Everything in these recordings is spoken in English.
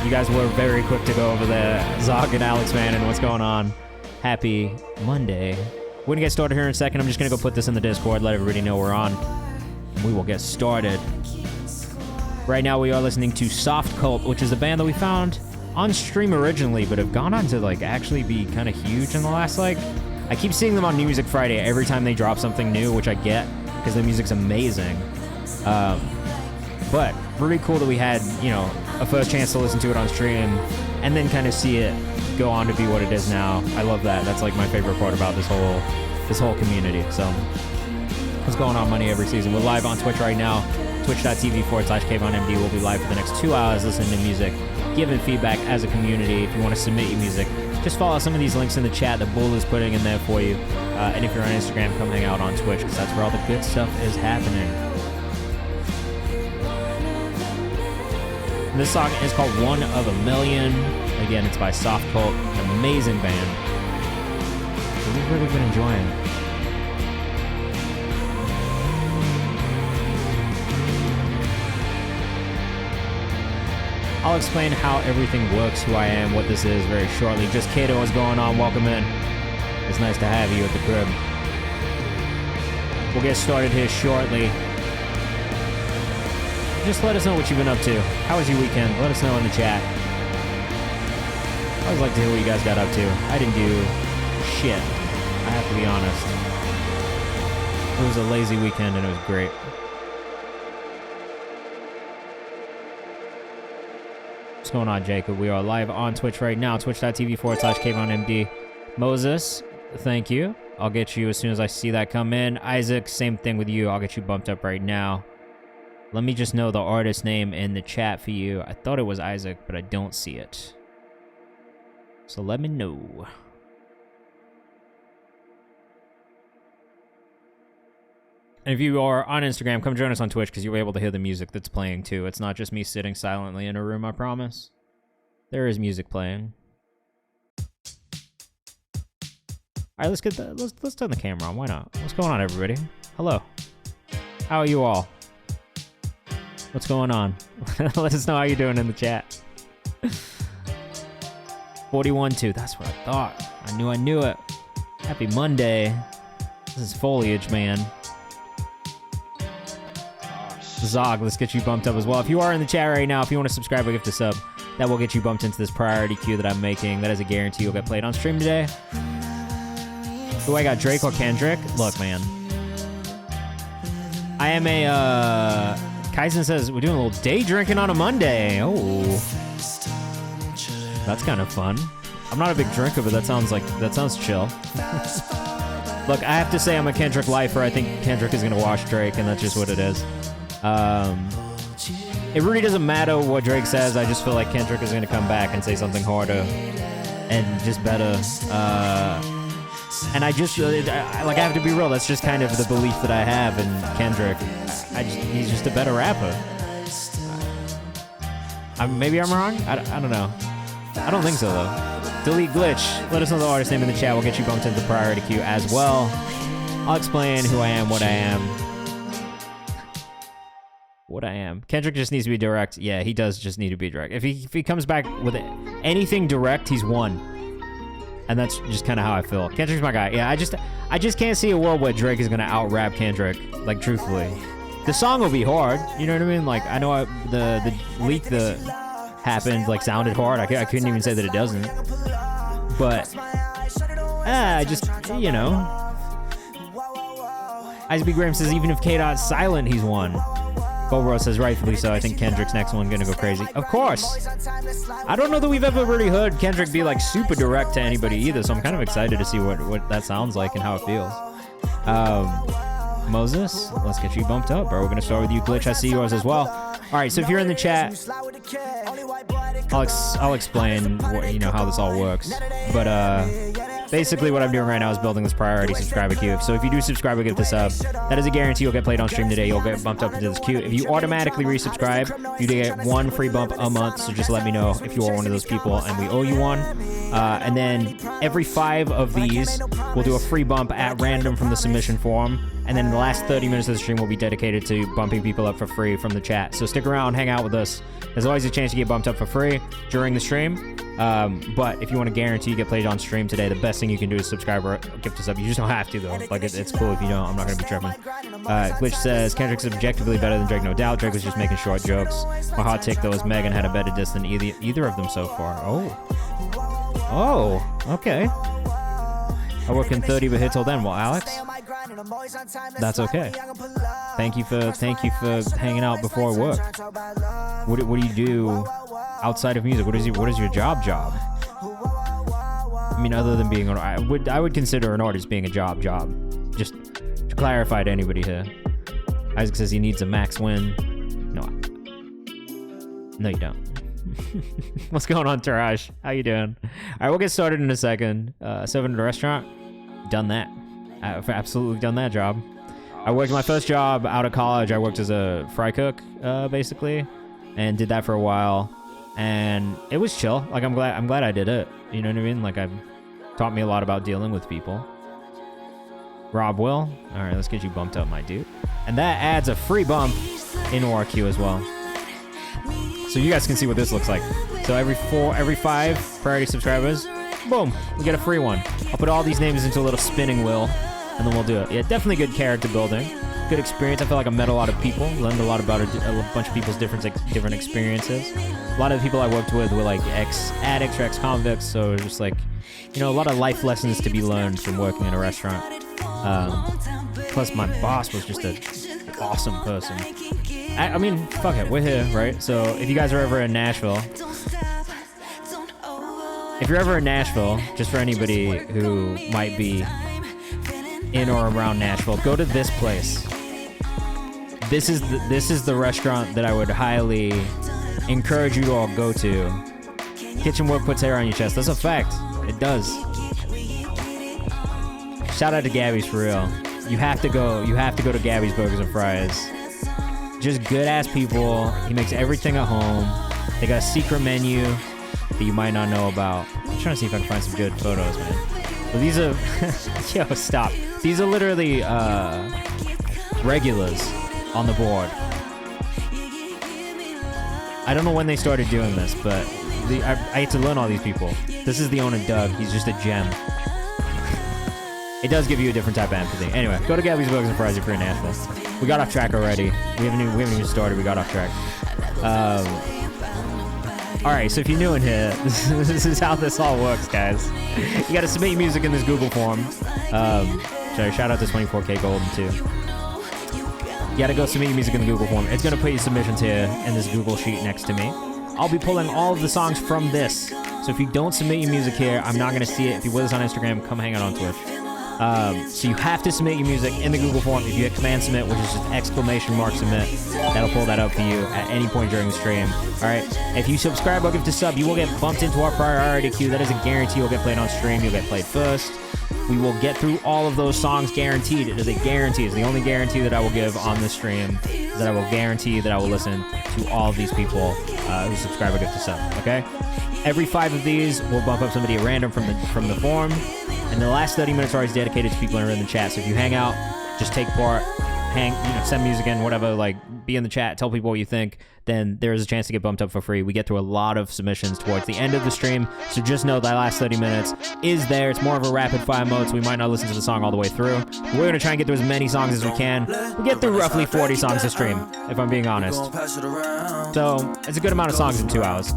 You guys were very quick to go over there. Zog and Alex, man, and what's going on? Happy Monday. We're gonna get started here in a second. I'm just gonna go put this in the Discord, let everybody know we're on. And we will get started. Right now we are listening to Soft Cult, which is a band that we found on stream originally, but have gone on to like actually be kind of huge in the last I keep seeing them on New Music Friday every time they drop something new, which I get because the music's amazing. But really cool that we had, you know, a first chance to listen to it on stream and then kind of see it go on to be what it is now. I love that. That's like my favorite part about this whole community. So what's going on, Money Every Season? We're live on Twitch right now. Twitch.tv/KayvanMD. We'll be live for the next 2 hours listening to music, giving feedback as a community. If you want to submit your music, just follow some of these links in the chat that Bull is putting in there for you. And if you're on Instagram, come hang out on Twitch because that's where all the good stuff is happening. And this song is called One of a Million. Again, it's by Soft Cult, an amazing band. So we've really been enjoying it. I'll explain how everything works, who I am, what this is very shortly. Just Kato, what's going on? Welcome in. It's nice to have you at the crib. We'll get started here shortly. Just let us know what you've been up to. How was your weekend? Let us know in the chat. I always like to hear what you guys got up to. I didn't do shit. I have to be honest. It was a lazy weekend and it was great. What's going on, Jacob? We are live on Twitch right now. Twitch.tv/KayvanMD. Moses, thank you. I'll get you as soon as I see that come in. Isaac, same thing with you. I'll get you bumped up right now. Let me just know the artist name in the chat for you. I thought it was Isaac, but I don't see it. So let me know. And if you are on Instagram, come join us on Twitch because you'll be able to hear the music that's playing too. It's not just me sitting silently in a room, I promise. There is music playing. All right, let's get the let's turn the camera on. Why not? What's going on, everybody? Hello. How are you all? What's going on? Let us know how you're doing in the chat. 41-2. That's what I thought. I knew it. Happy Monday. This is foliage, man. Zog, let's get you bumped up as well. If you are in the chat right now, if you want to subscribe or gift a sub, that will get you bumped into this priority queue that I'm making. That is a guarantee you'll get played on stream today. Who I got, Drake or Kendrick? Look, man. I am a, Kaizen says, we're doing a little day drinking on a Monday. Oh. That's kind of fun. I'm not a big drinker, but that sounds chill. Look, I have to say I'm a Kendrick lifer. I think Kendrick is going to wash Drake, and that's just what it is. It really doesn't matter what Drake says. I just feel like Kendrick is going to come back and say something harder and just better. And I have to be real. That's just kind of the belief that I have in Kendrick. He's just a better rapper. Maybe I'm wrong. I don't know. I don't think so though. Delete Glitch. Let us know the artist name in the chat. We'll get you bumped into the priority queue as well. I'll explain who I am, what I am. What I am. Kendrick just needs to be direct. Yeah, he does just need to be direct. If he comes back with anything direct, he's won. And that's just kind of how I feel. Kendrick's my guy. Yeah, I just can't see a world where Drake is gonna out-rap Kendrick. Like, truthfully, the song will be hard. You know what I mean? like, I know the leak that happened sounded hard. I couldn't even say that it doesn't. But you know. Isaac Graham says even if K-Dot's silent, he's won. Cobra says rightfully so. I think Kendrick's next one gonna go crazy. Of course. I don't know that we've ever really heard Kendrick be super direct to anybody either, so I'm kind of excited to see what that sounds like and how it feels. Moses, let's get you bumped up, bro. We're gonna start with you, Glitch. I see yours as well. All right, so if you're in the chat, I'll explain how this all works. But basically what I'm doing right now is building this priority subscriber queue. So if you do subscribe or give this up, that is a guarantee you'll get played on stream today. You'll get bumped up into this queue. If you automatically resubscribe, you get one free bump a month. So just let me know if you are one of those people and we owe you one. And then every 5 of these, we'll do a free bump at random from the submission form. And then the last 30 minutes of the stream will be dedicated to bumping people up for free from the chat. So stick around, hang out with us. There's always a chance to get bumped up for free during the stream. But if you want to guarantee you get played on stream today, the best thing you can do is subscribe or gift us up. You just don't have to, though. Like, it's cool if you don't. I'm not going to be tripping. Glitch says, Kendrick's objectively better than Drake, no doubt. Drake was just making short jokes. My hot take, though, is Megan had a better diss than either of them so far. Oh, okay. I work in 30, but hit till then. Well, Alex, that's okay. Thank you for hanging out before work. What do you do outside of music? What is your job? I mean, other than being I would consider an artist being a job. Just to clarify to anybody here. Isaac says he needs a max win. No, you don't. What's going on, Taraj? How you doing? All right, we'll get started in a second. Serving at a restaurant. Done that. I've absolutely done that job. I worked my first job out of college. I worked as a fry cook, basically, and did that for a while. And it was chill. Like, I'm glad I did it. You know what I mean? Like, I've taught me a lot about dealing with people. Rob Will. All right, let's get you bumped up, my dude. And that adds a free bump into our queue as well. So you guys can see what this looks like. So every 5 priority subscribers, boom, we get a free one. I'll put all these names into a little spinning wheel, and then we'll do it. Yeah, definitely good character building. Good experience. I feel like I met a lot of people, learned a lot about a bunch of people's different experiences. A lot of the people I worked with were like ex-addicts or ex-convicts, so just like, you know, a lot of life lessons to be learned from working in a restaurant. Plus, my boss was just an awesome person. I mean, fuck it, we're here, right? So if you guys are ever in Nashville, just for anybody who might be in or around Nashville, go to this place. This is the restaurant that I would highly encourage you to all go to. Kitchen work puts hair on your chest. That's a fact. It does. Shout out to Gabby's for real. You have to go to Gabby's Burgers and Fries. Just good ass people. He makes everything at home. They got a secret menu that you might not know about. I'm trying to see if I can find some good photos, man. But these are yo, stop. These are literally regulars on the board. I don't know when they started doing this, but I hate to learn all these people. This is the owner, Doug. He's just a gem. It does give you a different type of empathy. Anyway, go to Gabby's Burgers and Fries if you're in Nashville. We got off track already. We haven't even started. We got off track. All right, so if you're new in here, this is how this all works, guys. You got to submit your music in this Google form. Sorry, shout out to 24K Golden too. You got to go submit your music in the Google form. It's going to put your submissions here in this Google sheet next to me. I'll be pulling all of the songs from this. So if you don't submit your music here, I'm not going to see it. If you're with us on Instagram, come hang out on Twitch. So you have to submit your music in the Google form. If you hit command submit, which is just ! submit, that'll pull that up for you at any point during the stream. All right. If you subscribe or give to sub, you will get bumped into our priority queue. That is a guarantee. You'll get played on stream. You'll get played first. We will get through all of those songs guaranteed. It is a guarantee. It's the only guarantee that I will give on this stream. Is that I will guarantee that I will listen to all of these people who subscribe or give to sub. Okay. Every 5 of these, we'll bump up somebody at random from the form. And the last 30 minutes are always dedicated to people who are in the chat. So if you hang out, just take part, send music in, whatever, like be in the chat, tell people what you think, then there's a chance to get bumped up for free. We get through a lot of submissions towards the end of the stream. So just know that last 30 minutes is there. It's more of a rapid fire mode, so we might not listen to the song all the way through. We're going to try and get through as many songs as we can. We get through roughly 40 songs a stream, if I'm being honest. So it's a good amount of songs in 2 hours.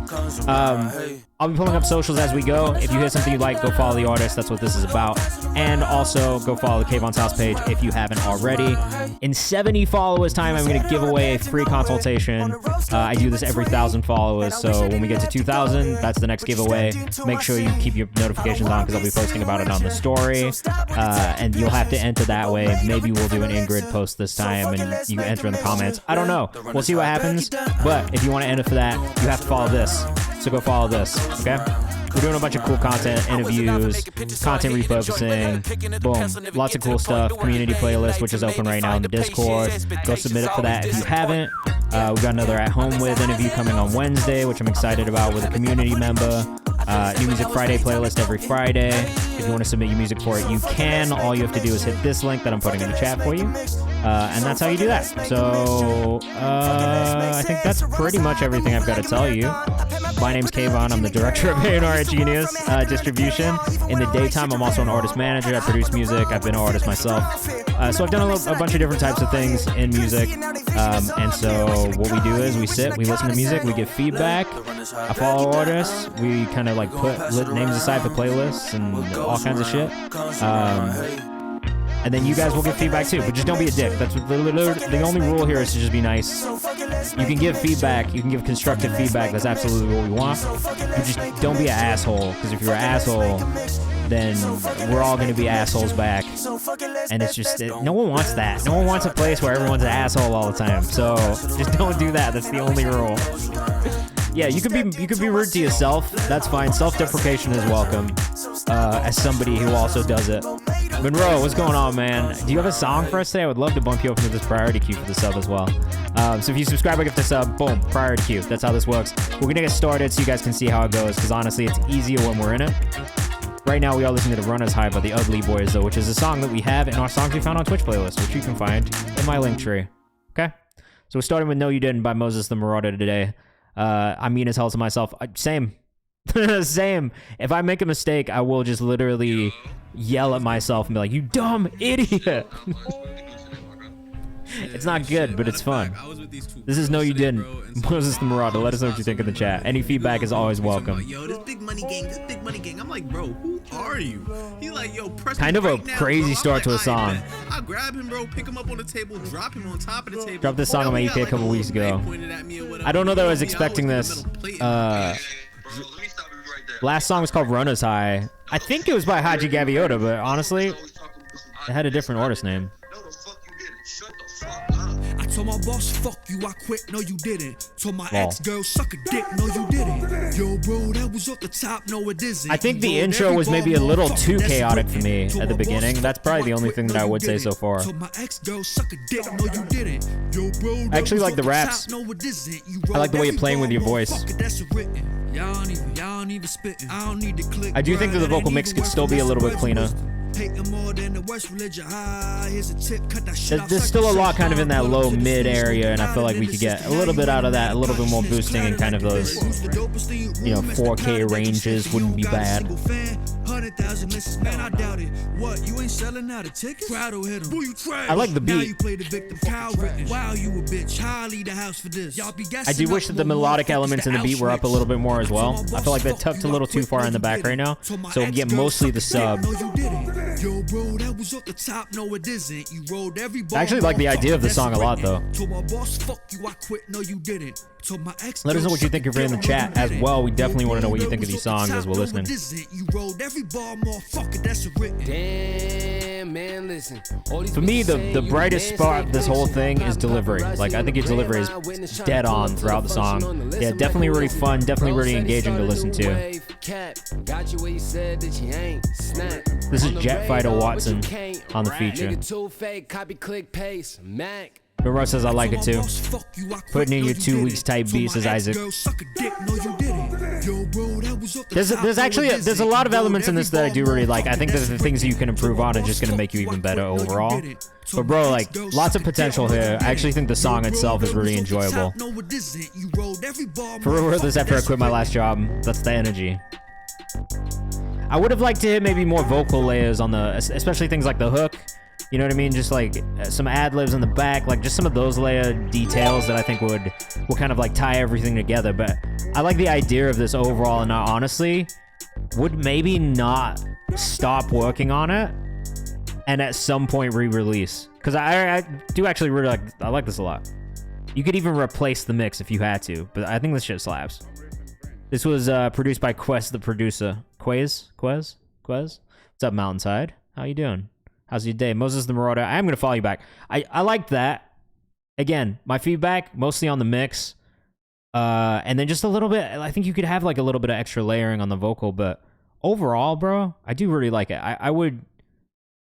I'll be pulling up socials as we go. If you hear something you like, go follow the artist. That's what this is about. And also, go follow the Kayvan's House page if you haven't already. In 70 followers time, I'm going to give away a free consultation. I do this every 1,000 followers, so when we get to 2,000, that's the next giveaway. Make sure you keep your notifications on because I'll be posting about it on the story. And you'll have to enter that way. Maybe we'll do an Ingrid post this time and you enter in the comments. I don't know. We'll see what happens. But if you want to enter for that, you have to follow this. So go follow this, okay? We're doing a bunch of cool content, interviews, content repurposing, boom, lots of cool stuff. Community playlist, which is open right now in the Discord. Go submit it for that if you haven't. We got another At Home With interview coming on Wednesday, which I'm excited about with a community member. New Music Friday playlist every Friday. If you want to submit your music for it, you can. All you have to do is hit this link that I'm putting in the chat for you. And that's how you do that. So I think that's pretty much everything I've got to tell you. My name's Kayvan. I'm the director of A&R at Genius Distribution. In the daytime, I'm also an artist manager. I produce music. I've been an artist myself. So I've done a bunch of different types of things in music. And so what we do is we sit, we listen to music, we give feedback. I follow artists. We kind of like put names aside for playlists and all kinds of shit. And then you guys will give feedback too, but just don't be a dick. That's the only rule here is to just be nice. You can give feedback, you can give constructive feedback. That's absolutely what we want. You just don't be an asshole, because if you're an asshole, then we're all going to be assholes back. And it's just, no one wants that. No one wants a place where everyone's an asshole all the time. So just don't do that. That's the only rule. Yeah, you could be rude to yourself. That's fine. Self-deprecation is welcome. As somebody who also does it. Monroe, what's going on, man? Do you have a song for us today? I would love to bump you up into this priority queue for the sub as well. So if you subscribe or get the sub, boom, priority queue. That's how this works. We're gonna get started so you guys can see how it goes, because honestly, it's easier when we're in it. Right now, we are listening to The Runner's High by the Ugly Boys, though, which is a song that we have in our Songs We Found on Twitch playlist, which you can find in my link tree. Okay? So we're starting with No You Didn't by Moses the Marauder today. I mean as hell to myself. Same. Same. If I make a mistake, I will just literally yell at myself and be like, you dumb idiot. It's not good, but it's fun. This is No You Didn't. Moses the Marauder. Let us know what you think in the chat. Any feedback is always welcome. Yo, this big money gang. I'm like, bro, who are you? He like, yo, press kind of a crazy start to a song. I grab him, bro, pick him up on the table, drop him on top of the table. Dropped this song on my EP a couple weeks ago. I don't know that I was expecting this. Last song was called Runner's High. I think it was by Haji Gaviota, but honestly, it had a different artist name. Told my boss, fuck you, I quit, no you didn't. Told my ex-girl, suck a dick, no you didn't. Yo, bro, that was off the top, no it isn't. I think the intro was maybe a little too chaotic for me at the beginning. That's probably the only thing that I would say so far. I actually like the raps. I like the way you're playing with your voice. I do think that the vocal mix could still be a little bit cleaner. There's still a lot kind of in that low mid area, and I feel like we could get a little bit out of that, a little bit more boosting, and kind of those, 4K ranges wouldn't be bad. I like the beat. I do wish that the melodic elements in the beat were up a little bit more as well. I feel like they're tucked a little too far in the back right now, so we get mostly the sub. I actually like the idea of the song a lot, though. Let us know what you think of it in the chat as well. We definitely want to know what you think of these songs as we're listening. For me, the brightest spot of this whole thing is delivery. Like, I think your delivery is dead on throughout the song. Yeah, definitely really fun, definitely really engaging to listen to. This is Jet Fighter Watson on the feature. Monroe says I like it too. Putting in your 2 weeks type beat, says Isaac. There's actually there's a lot of elements in this that I do really like. I think that the things that you can improve on are just gonna make you even better overall. But bro, like, lots of potential here. I actually think the song itself is really enjoyable. For real, this after I quit my last job, that's the energy. I would have liked to hit maybe more vocal layers on the, especially things like the hook. You know what I mean? Just like some ad-libs in the back, like just some of those layer details that I think will kind of like tie everything together. But I like the idea of this overall, and I honestly would maybe not stop working on it and at some point re-release. Because I do actually really I like this a lot. You could even replace the mix if you had to, but I think this shit slaps. This was produced by Quest the producer. Quez? What's up, Mountainside? How you doing? How's your day? Moses the Marauder. I am going to follow you back. I liked that. Again, my feedback, mostly on the mix. And then just a little bit, I think you could have like a little bit of extra layering on the vocal, but overall, bro, I do really like it. I would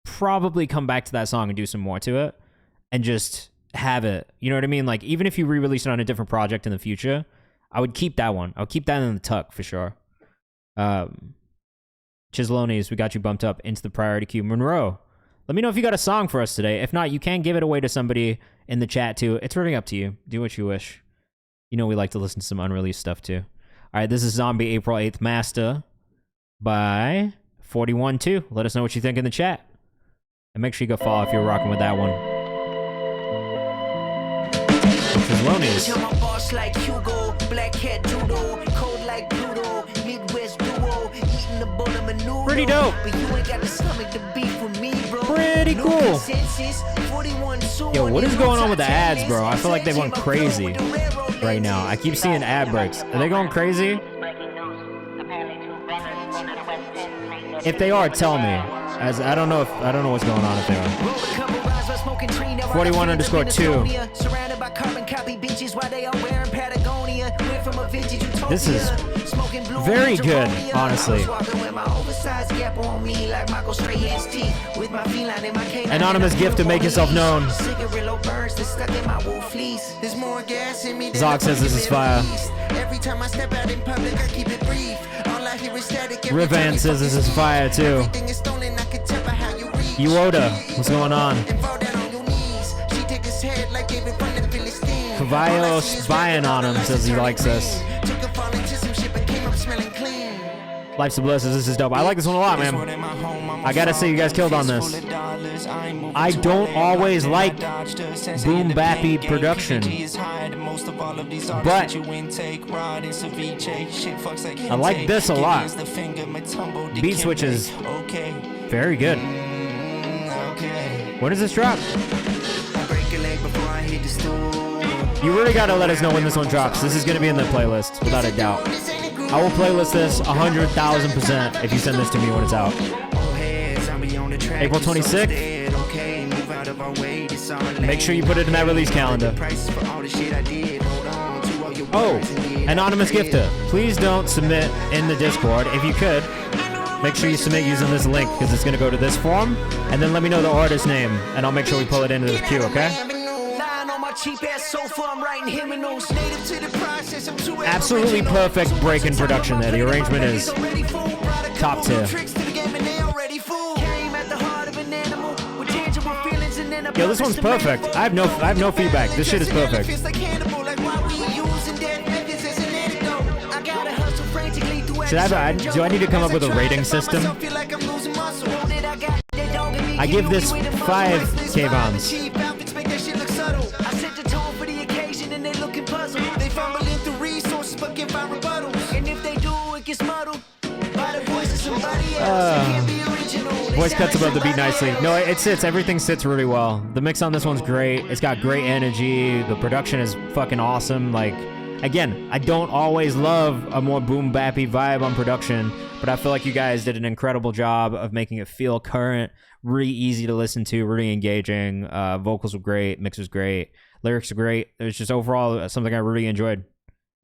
probably come back to that song and do some more to it and just have it. You know what I mean? Like, even if you re-release it on a different project in the future, I would keep that one. I would keep that in the tuck for sure. Chislones, we got you bumped up into the priority queue. Monroe, let me know if you got a song for us today. If not, you can give it away to somebody in the chat too. It's really up to you. Do what you wish. You know we like to listen to some unreleased stuff too. All right, this is Zombie April 8th Master by 41-2. Let us know what you think in the chat. And make sure you go follow if you're rocking with that one. Chislones. Pretty dope. Pretty cool. Yo, what is going on with the ads, bro? I feel like they went crazy right now. I keep seeing ad breaks. Are they going crazy? If they are, tell me. As I don't know what's going on if they are. 41_2. This is very good, honestly. Anonymous gift to make yourself known. Zog says this is fire. Rivan says this is fire too. Uoda, what's going on? Cavallo spying on him says he likes us. Life's a Bliss says this is dope. I like this one a lot, man. I gotta say, you guys killed on this. I don't always like boom bappy production, but I like this a lot. Beat switch is very good. When does this drop? You really gotta let us know when this one drops. This is gonna be in the playlist, without a doubt. I will playlist this 100,000% if you send this to me when it's out. April 26th. Make sure you put it in that release calendar. Oh, anonymous gifter. Please don't submit in the Discord. If you could, make sure you submit using this link because it's going to go to this form. And then let me know the artist name and I'll make sure we pull it into the queue, okay? Absolutely perfect break in production there. The arrangement is top tier. Yo, this one's perfect. I have no feedback. This shit is perfect. Do I need to come up with a rating system? I give this 5 Kayvans. Voice cuts above the beat nicely. No, it sits. Everything sits really well. The mix on this one's great. It's got great energy. The production is fucking awesome. Like, again, I don't always love a more boom bappy vibe on production, but I feel like you guys did an incredible job of making it feel current, really easy to listen to, really engaging. Vocals were great. Mix was great. Lyrics were great. It was just overall something I really enjoyed.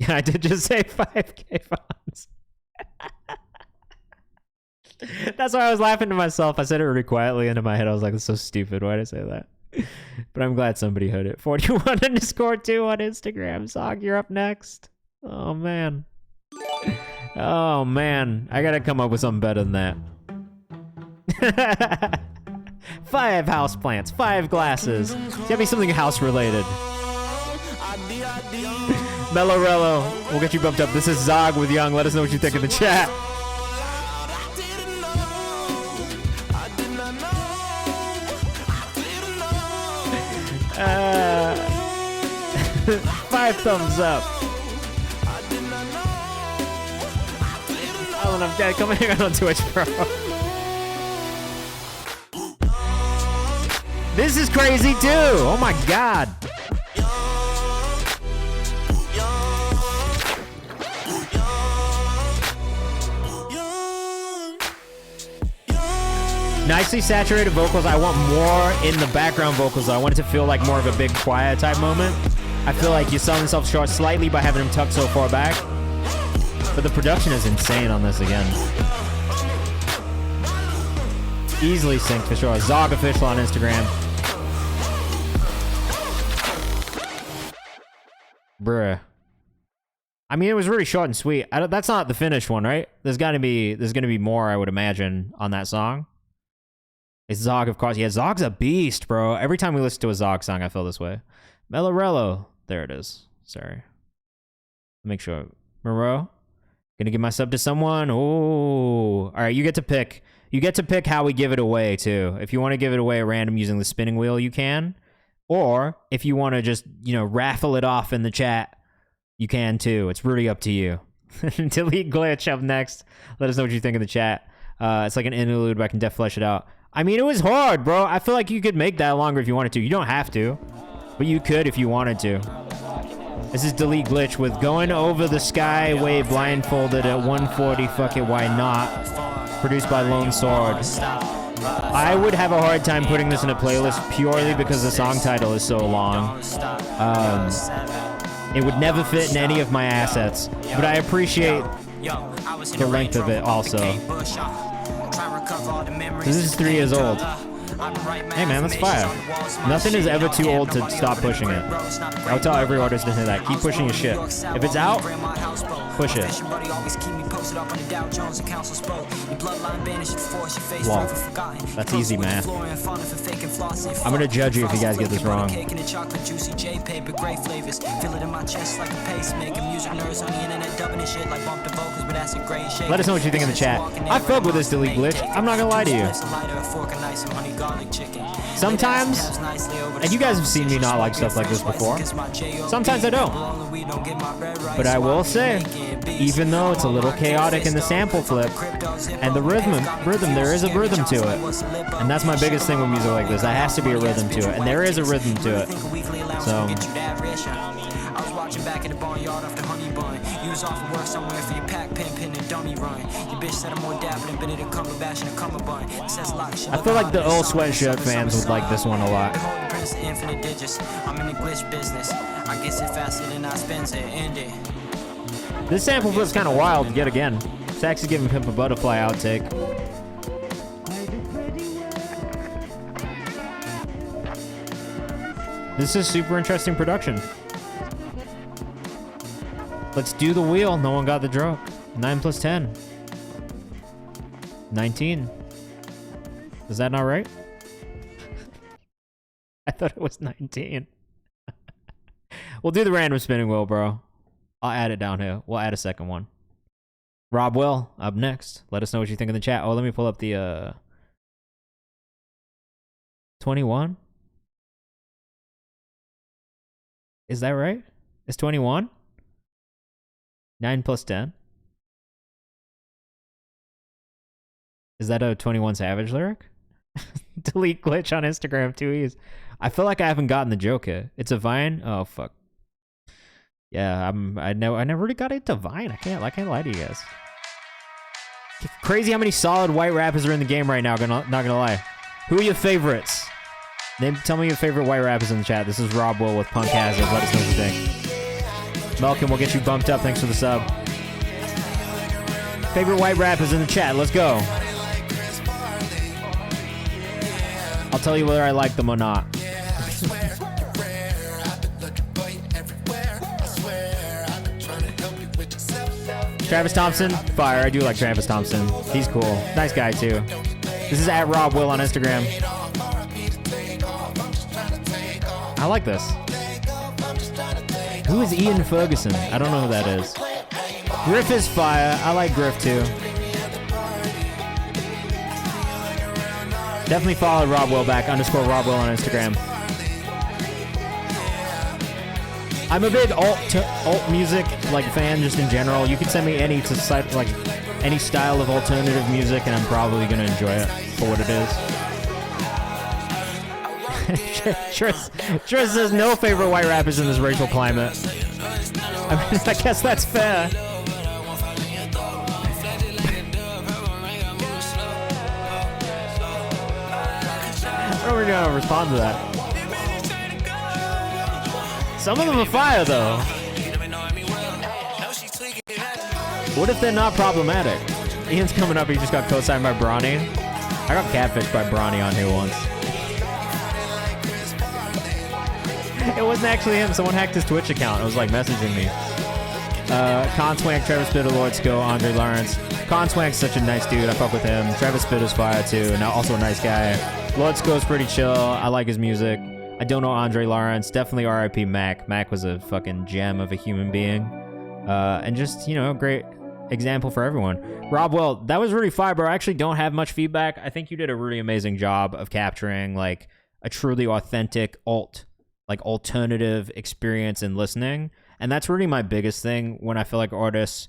Yeah, I did just say 5K fonts. That's why I was laughing to myself. I said it really quietly, and in my head I was like, "That's so stupid. Why did I say that?" But I'm glad somebody heard it. 41_2 on Instagram. Zog, you're up next. Oh man. Oh man. I gotta come up with something better than that. 5 houseplants, 5 glasses. It's gotta be something house related. Mellorello, we'll get you bumped up. This is Zog with Young. Let us know what you think in the chat. 5 thumbs up. Alan, I'm dead. Come hang out on Twitch, bro. This is crazy too. Oh my god. Nicely saturated vocals. I want more in the background vocals. I want it to feel like more of a big quiet type moment. I feel like you sell himself short slightly by having him tucked so far back. But the production is insane on this again. Easily synced for sure. Zog official on Instagram. Bruh. I mean, it was really short and sweet. That's not the finished one, right? There's gonna be more, I would imagine, on that song. It's Zog, of course. Yeah, Zog's a beast, bro. Every time we listen to a Zog song, I feel this way. Melorello. There it is. Sorry. Make sure. Moreau. Gonna give my sub to someone. Oh. All right, you get to pick. You get to pick how we give it away, too. If you want to give it away at random using the spinning wheel, you can. Or if you want to just, raffle it off in the chat, you can, too. It's really up to you. Delete Glitch up next. Let us know what you think in the chat. It's like an interlude, but I can def flesh it out. I mean, it was hard, bro. I feel like you could make that longer if you wanted to. You don't have to, but you could if you wanted to. This is Delete Glitch with Going Over the Skyway blindfolded at 140. Fuck it, why not? Produced by Lone Sword. I would have a hard time putting this in a playlist purely because the song title is so long. It would never fit in any of my assets, but I appreciate the length of it also. So this is 3 years old. Hey man, that's fire. Nothing is ever too old to stop pushing it. I would tell every artist to say that. Keep pushing your shit. If it's out, push it. Wow. That's easy, man. I'm gonna judge you if you guys get this wrong. Let us know what you think in the chat. I fuck with this Delete Glitch. I'm not gonna lie to you. Sometimes, and you guys have seen me not like stuff like this before, sometimes I don't. But I will say, even though it's a little chaotic in the sample flip, and the rhythm, there is a rhythm to it. And that's my biggest thing with music like this. There has to be a rhythm to it, and there is a rhythm to it. So... back in the barnyard after honey bun. You was off of work somewhere for your pack, pin, and dummy run. Your bitch said I'm more dapper than Benedict Cumberbatch and a cumber bun. I feel like the old Sweatshirt fans would like this one a lot. I'm in the glitch business. I guess it faster than I spends it. End it. This sample flip's kind of wild yet again. Sax is giving Pimp a Butterfly outtake. This is super interesting production. Let's do the wheel. No one got the joke. 9 plus 10. 19. Is that not right? I thought it was 19. We'll do the random spinning wheel, bro. I'll add it down here. We'll add a second one. Rob Will, up next. Let us know what you think in the chat. Oh, let me pull up the 21. Is that right? It's 21? 9 plus 10? Is that a 21 Savage lyric? Delete Glitch on Instagram, 2 E's. I feel like I haven't gotten the joke here. It's a Vine? Oh, fuck. Yeah, I never really got into Vine. I can't lie to you guys. Crazy how many solid white rappers are in the game right now, not gonna lie. Who are your favorites? Tell me your favorite white rappers in the chat. This is Rob Will with Punk Hazard. Let us know what you think. Malcolm, we'll get you bumped up. Thanks for the sub. Favorite white rappers in the chat. Let's go. I'll tell you whether I like them or not. Travis Thompson, fire. I do like Travis Thompson. He's cool. Nice guy, too. This is at Rob Will on Instagram. I like this. Who is Ian Ferguson? I don't know who that is. Griff is fire. I like Griff too. Definitely follow Rob Will back, _Rob Will on Instagram. I'm a big alt music fan just in general. You can send me any style of alternative music and I'm probably gonna enjoy it for what it is. Tris says no favorite white rappers in this racial climate. I mean, I guess that's fair. I don't really know how to respond to that. Some of them are fire, though. What if they're not problematic? Ian's coming up. He just got co-signed by Bronny. I got catfished by Bronny on here once. It wasn't actually him. Someone hacked his Twitch account. It was like messaging me. Conswank, Travis Bitter, Lord Skill, Andre Lawrence. Conswank's such a nice dude. I fuck with him. Travis Bitter's fire too. Now also a nice guy. Lord Skill's pretty chill. I like his music. I don't know Andre Lawrence. Definitely R.I.P. Mac. Mac was a fucking gem of a human being. And just, you know, great example for everyone. Rob, well, that was really fire, bro. I actually don't have much feedback. I think you did a really amazing job of capturing like a truly authentic alternative experience in listening. And that's really my biggest thing when I feel like artists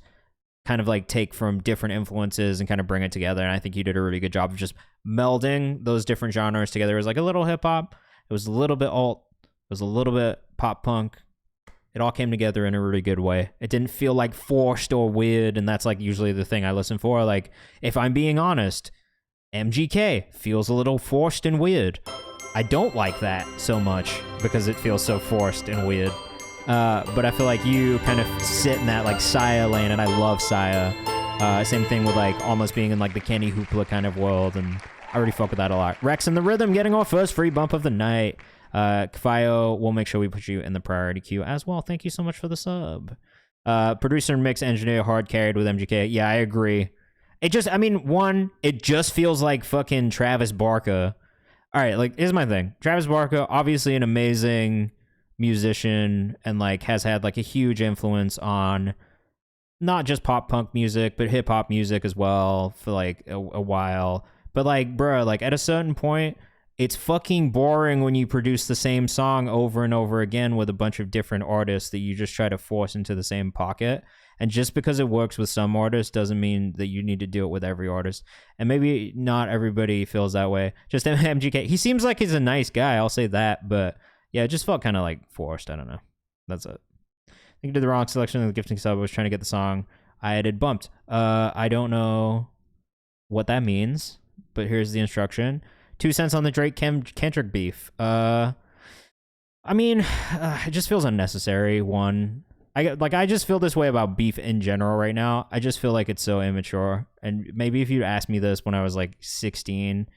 kind of like take from different influences and kind of bring it together. And I think you did a really good job of just melding those different genres together. It was like a little hip hop. It was a little bit alt. It was a little bit pop punk. It all came together in a really good way. It didn't feel like forced or weird. And that's like usually the thing I listen for. Like, if I'm being honest, MGK feels a little forced and weird. I don't like that so much because it feels so forced and weird. But I feel like you kind of sit in that like Saya lane, and I love Saya. Same thing with like almost being in like the Kenny Hoopla kind of world, and I already fuck with that a lot. Rex and the Rhythm getting our first free bump of the night. Kfayo, we'll make sure we put you in the priority queue as well. Thank you so much for the sub. Producer, mix, engineer, hard carried with MGK. Yeah, I agree. It just, I mean, one, it just feels like fucking Travis Barker. All right, like, here's my thing. Travis Barker, obviously an amazing musician and like has had like a huge influence on not just pop punk music, but hip hop music as well for like a while. But like, bro, like at a certain point, it's fucking boring when you produce the same song over and over again with a bunch of different artists that you just try to force into the same pocket. And just because it works with some artists doesn't mean that you need to do it with every artist. And maybe not everybody feels that way. Just MGK, he seems like he's a nice guy, I'll say that. But yeah, it just felt kind of like forced. I don't know. That's it. I think I did the wrong selection of the gifting sub. I was trying to get the song I added bumped. I don't know what that means, but here's the instruction. 2 cents on the Drake Kendrick beef. I mean, it just feels unnecessary. One, I just feel this way about beef in general right now. I just feel like it's so immature. And maybe if you'd asked me this when I was like 16,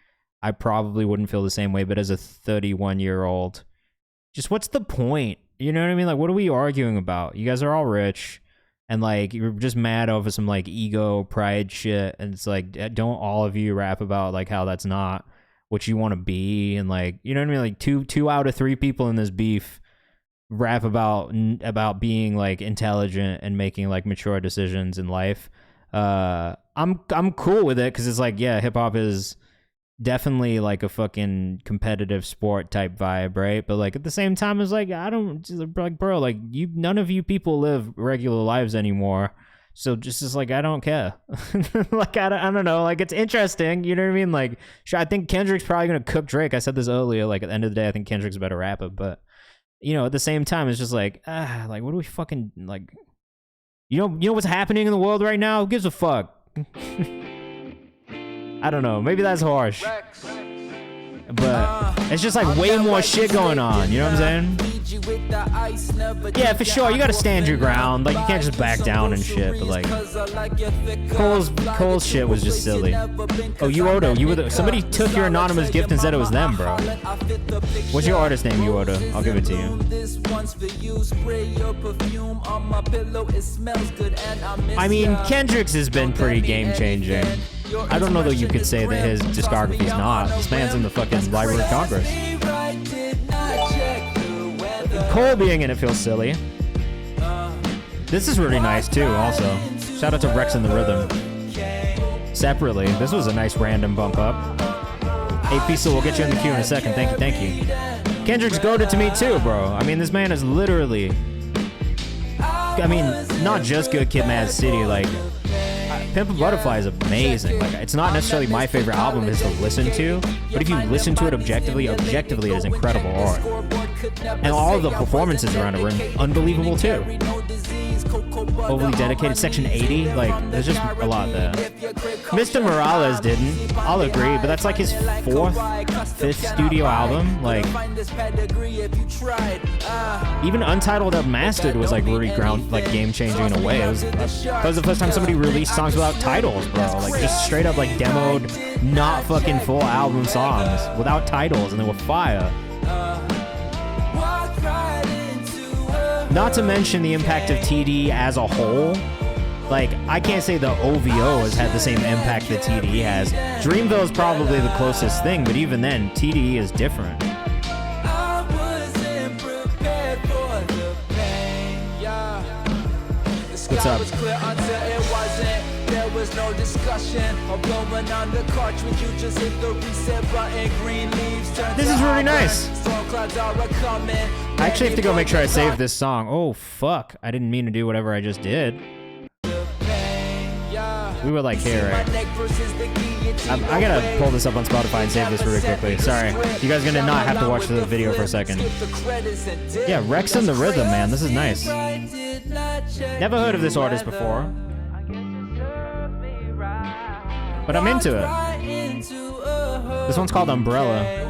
I probably wouldn't feel the same way. But as a 31-year-old, just what's the point? You know what I mean? Like, what are we arguing about? You guys are all rich. And like, you're just mad over some like ego, pride shit. And it's like, don't all of you rap about like how that's not what you want to be? And like, you know what I mean? Like two out of 3 people in this beef rap about being like intelligent and making like mature decisions in life. I'm cool with it because it's like, yeah, hip hop is definitely like a fucking competitive sport type vibe, right? But like at the same time, it's like, I don't like, bro, like none of you people live regular lives anymore. So just is like, I don't care. Like, I don't know. Like, it's interesting. You know what I mean? Like, I think Kendrick's probably going to cook Drake. I said this earlier. Like, at the end of the day, I think Kendrick's a better rapper. But, you know, at the same time, it's just like, like, what do we fucking, like, you know what's happening in the world right now? Who gives a fuck? I don't know. Maybe that's harsh. But it's just like way more shit going on. You know what I'm saying? Yeah, for sure. You gotta stand your ground. Like, you can't just back down and shit. But like, Cole's shit was just silly. Oh, Uodo, somebody took your anonymous gift and said it was them, bro. What's your artist name, Uodo? I'll give it to you. I mean, Kendrick's has been pretty game changing. I don't know though. You could say that his discography's not. This man's in the fucking Library of Congress. Cole being in it feels silly. This is really nice too. Also, shout out to Rex and the Rhythm. Separately, this was a nice random bump up. Hey, Pisa, we'll get you in the queue in a second. Thank you. Kendrick's goated to me too, bro. I mean, this man is literally. I mean, not just Good Kid, Mad City. Like, Pimp a Butterfly is amazing. Like, it's not necessarily my favorite album to listen to, but if you listen to it objectively, it is incredible art. And all of the performances around it were unbelievable too. Overly dedicated, Section 80, like, there's just a lot there. Mr. Morales didn't, I'll agree, but that's like his 5th studio album. Like, even Untitled Unmastered was like really game changing in a way. It was the first time somebody released songs without titles, bro. Like, just straight up like demoed, not fucking full album songs without titles, and they were fire. Not to mention the impact of TD as a whole. Like, I can't say the OVO has had the same impact that TD has. Dreamville is probably the closest thing, but even then, TD is different. What's up? There was no discussion of blowing on the cartridge. You just hit the reset button. Green leaves turn. This is really nice. I actually have to go make sure I save this song. Oh fuck! I didn't mean to do whatever I just did. We were like here, right? I gotta pull this up on Spotify and save this really quickly. Sorry, you guys are gonna not have to watch the video for a second. Yeah, Rex and the Rhythm, man. This is nice. Never heard of this artist before, but I'm into it. This one's called Umbrella.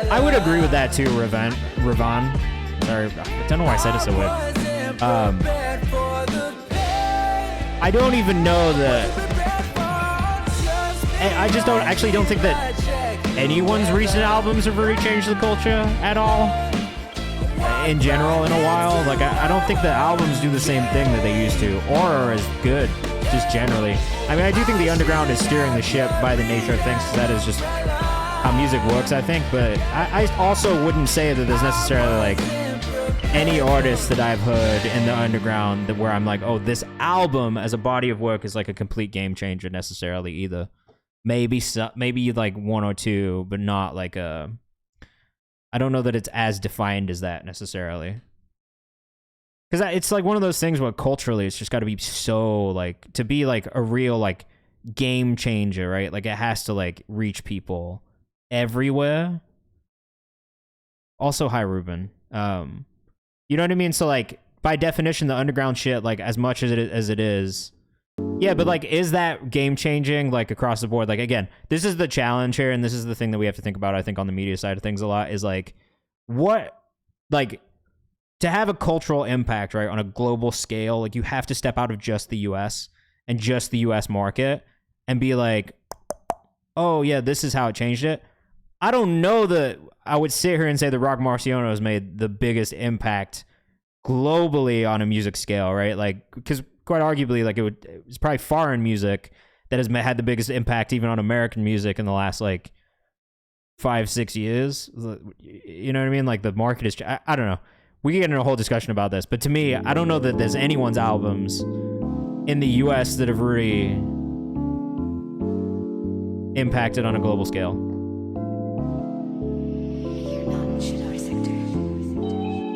I would agree with that too, Ravon. Sorry, I don't know why I said it so weird. I don't even know I just don't think that anyone's recent albums have really changed the culture at all. In general, in a while, like I don't think the albums do the same thing that they used to, or are as good, just generally. I mean, I do think the underground is steering the ship by the nature of things, because that is just how music works, I think. But I also wouldn't say that there's necessarily like any artist that I've heard in the underground that where I'm like, oh, this album as a body of work is like a complete game changer necessarily either. Maybe like one or two, but not like a. I don't know that it's as defined as that necessarily. Because it's like one of those things where culturally it's just got to be so like, to be like a real like game changer, right? Like it has to like reach people everywhere. Also, hi Ruben. You know what I mean? So like by definition, the underground shit, like as much as it is. Yeah, but like, is that game changing like across the board? Like again, this is the challenge here, and this is the thing that we have to think about, I think, on the media side of things a lot, is like what, like, to have a cultural impact, right, on a global scale, like you have to step out of just the US and just the US market and be like, oh yeah, this is how it changed it. I don't know that I would sit here and say that Rock Marciano has made the biggest impact globally on a music scale, right? Like, because quite arguably, like it's probably foreign music that has had the biggest impact even on American music in the last like 5-6 years. You know what I mean? Like the market is, I don't know. We can get into a whole discussion about this, but to me, I don't know that there's anyone's albums in the US that have really impacted on a global scale.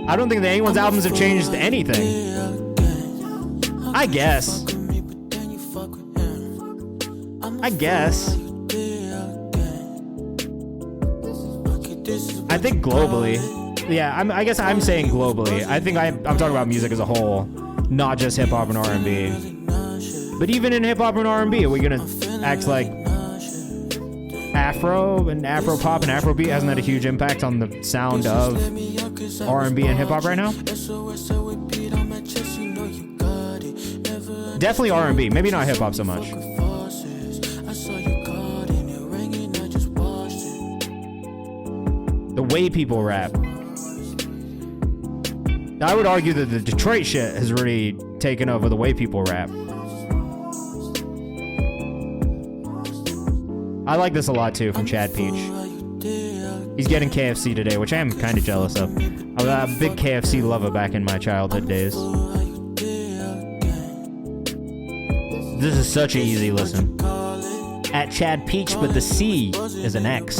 I don't think that anyone's albums have changed anything. I guess. I think globally. Yeah, I guess I'm saying globally. I think I'm talking about music as a whole, not just hip hop and R&B. But even in hip hop and R&B, are we gonna act like Afro and Afro pop and Afrobeat hasn't had a huge impact on the sound of R&B and hip hop right now? Definitely R&B, maybe not hip hop so much. The way people rap. I would argue that the Detroit shit has really taken over the way people rap. I like this a lot too, from Chad Peach. He's getting KFC today, which I am kind of jealous of. I was a big KFC lover back in my childhood days. This is such an easy listen. At Chad Peach, but the C is an X.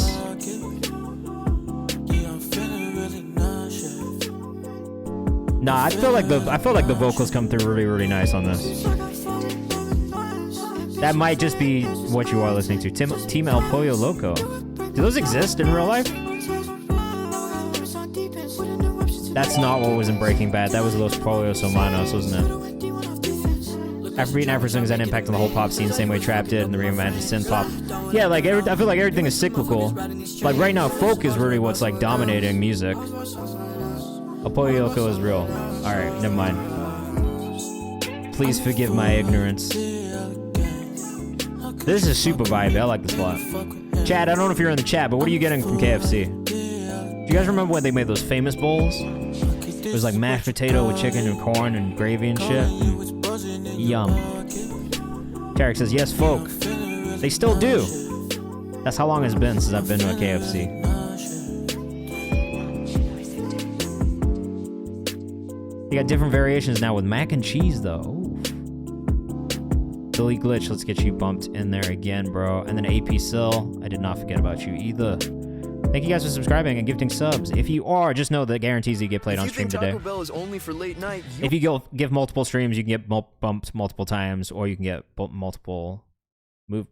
Nah, I feel like the vocals come through really, really nice on this. That might just be what you are listening to. Team El Pollo Loco. Do those exist in real life? That's not what was in Breaking Bad. That was Los Pollos Hermanos, wasn't it? Afrobeat and Afro-swing has had an impact on the whole pop scene, the same way trap did and the reimagined synth pop. Yeah, like I feel like everything is cyclical. Like right now, folk is really what's like dominating music. El Pollo Loco is real. All right, never mind. Please forgive my ignorance. This is super vibey. I like this a lot. Chad, I don't know if you're in the chat, but what are you getting from KFC? Do you guys remember when they made those famous bowls? It was like mashed potato with chicken and corn and gravy and shit. Yum. Tarek says, yes, folk. They still do. That's how long it's been since I've been to a KFC. They got different variations now with mac and cheese, though. Ooh. Billy Glitch, let's get you bumped in there again, bro. And then AP Sill, I did not forget about you either. Thank you guys for subscribing and gifting subs. If you are, just know that guarantees you get played on stream today. Taco Bell is only for late night, if you give multiple streams, you can get bumped multiple times, or you can get multiple move.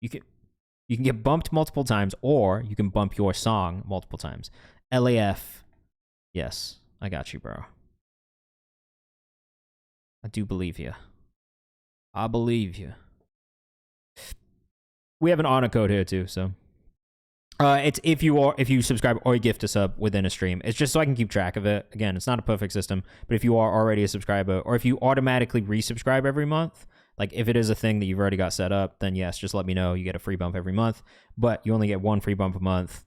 You can get bumped multiple times, or you can bump your song multiple times. LAF, yes, I got you, bro. I do believe you. I believe you. We have an honor code here too, so it's if you subscribe or you gift a sub within a stream. It's just so I can keep track of it. Again, it's not a perfect system, but if you are already a subscriber, or if you automatically resubscribe every month, like if it is a thing that you've already got set up, then yes, just let me know. You get a free bump every month, but you only get one free bump a month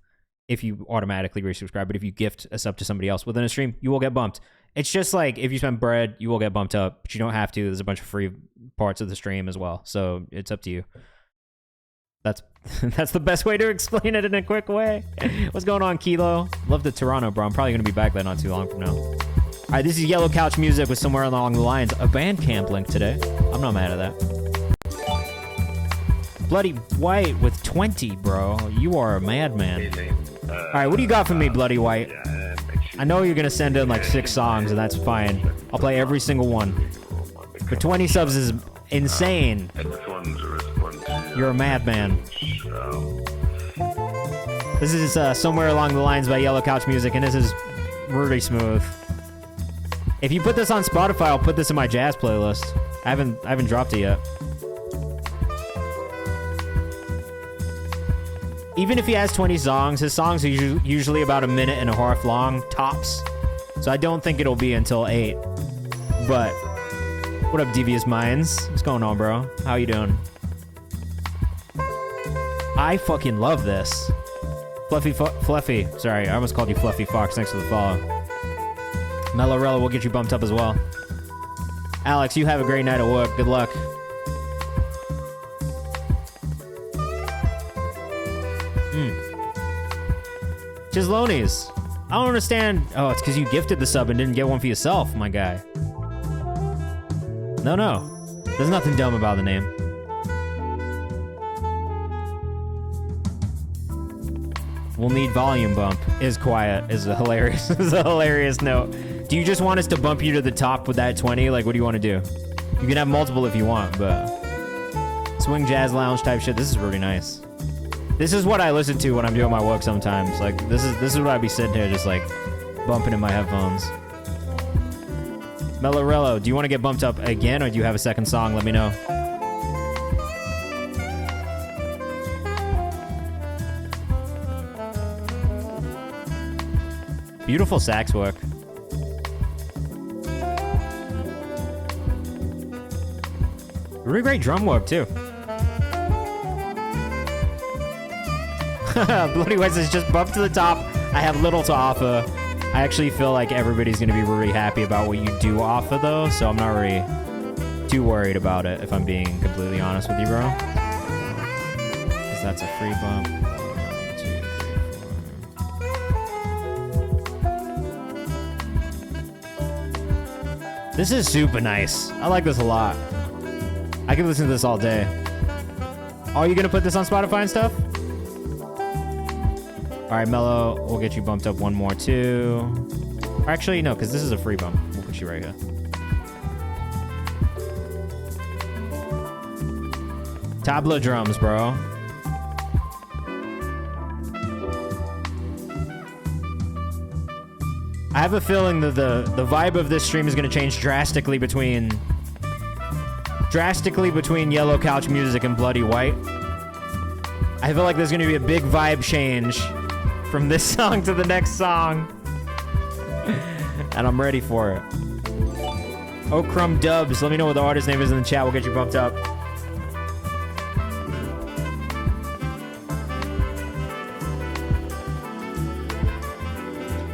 if you automatically resubscribe. But if you gift a sub to somebody else within a stream, you will get bumped. It's just like if you spend bread, you will get bumped up, but you don't have to. There's a bunch of free parts of the stream as well, so it's up to you. That's the best way to explain it in a quick way. What's going on, Kilo? Love the Toronto, bro. I'm probably going to be back there not too long from now. All right, this is Yellow Couch Music with Somewhere Along the Lines, a Bandcamp link today. I'm not mad at that. Bloody White with 20, bro. You are a madman. All right, what do you got for me, Bloody White? I know you're going to send in like 6 songs, and that's fine. I'll play every single one. But 20 subs is insane. You're a madman. This is Somewhere Along the Lines by Yellow Couch Music, and this is really smooth. If you put this on Spotify, I'll put this in my jazz playlist. I haven't dropped it yet. Even if he has 20 songs, his songs are usually about a minute and a half long, tops. So I don't think it'll be until 8. But what up, Devious Minds? What's going on, bro? How you doing? I fucking love this. Fluffy. Sorry, I almost called you Fluffy Fox. Thanks for the follow. Mellorella will get you bumped up as well. Alex, you have a great night at work. Good luck. Chislonies. I don't understand. Oh, it's because you gifted the sub and didn't get one for yourself, my guy. No. There's nothing dumb about the name. We'll need volume bump. Is quiet. Is a hilarious note. Do you just want us to bump you to the top with that 20? Like, what do you want to do? You can have multiple if you want, but swing jazz lounge type shit. This is really nice. This is what I listen to when I'm doing my work sometimes. Like, this is what I'd be sitting here just like bumping in my headphones. Mellorello, do you want to get bumped up again, or do you have a second song? Let me know. Beautiful sax work. Really great drum work, too. Bloody White says, just bump to the top. I have little to offer. I actually feel like everybody's going to be really happy about what you do offer, though, so I'm not really too worried about it, if I'm being completely honest with you, bro. Because that's a free bump. 1, 2, 3, 4. This is super nice. I like this a lot. I could listen to this all day. Are you going to put this on Spotify and stuff? All right, Mello, we'll get you bumped up one more, too. Or actually, no, because this is a free bump. We'll put you right here. Tabla drums, bro. I have a feeling that the vibe of this stream is going to change drastically between Yellow Couch Music and Bloody White. I feel like there's going to be a big vibe change from this song to the next song. And I'm ready for it. Oh, Crumb Dubs. Let me know what the artist name is in the chat. We'll get you bumped up.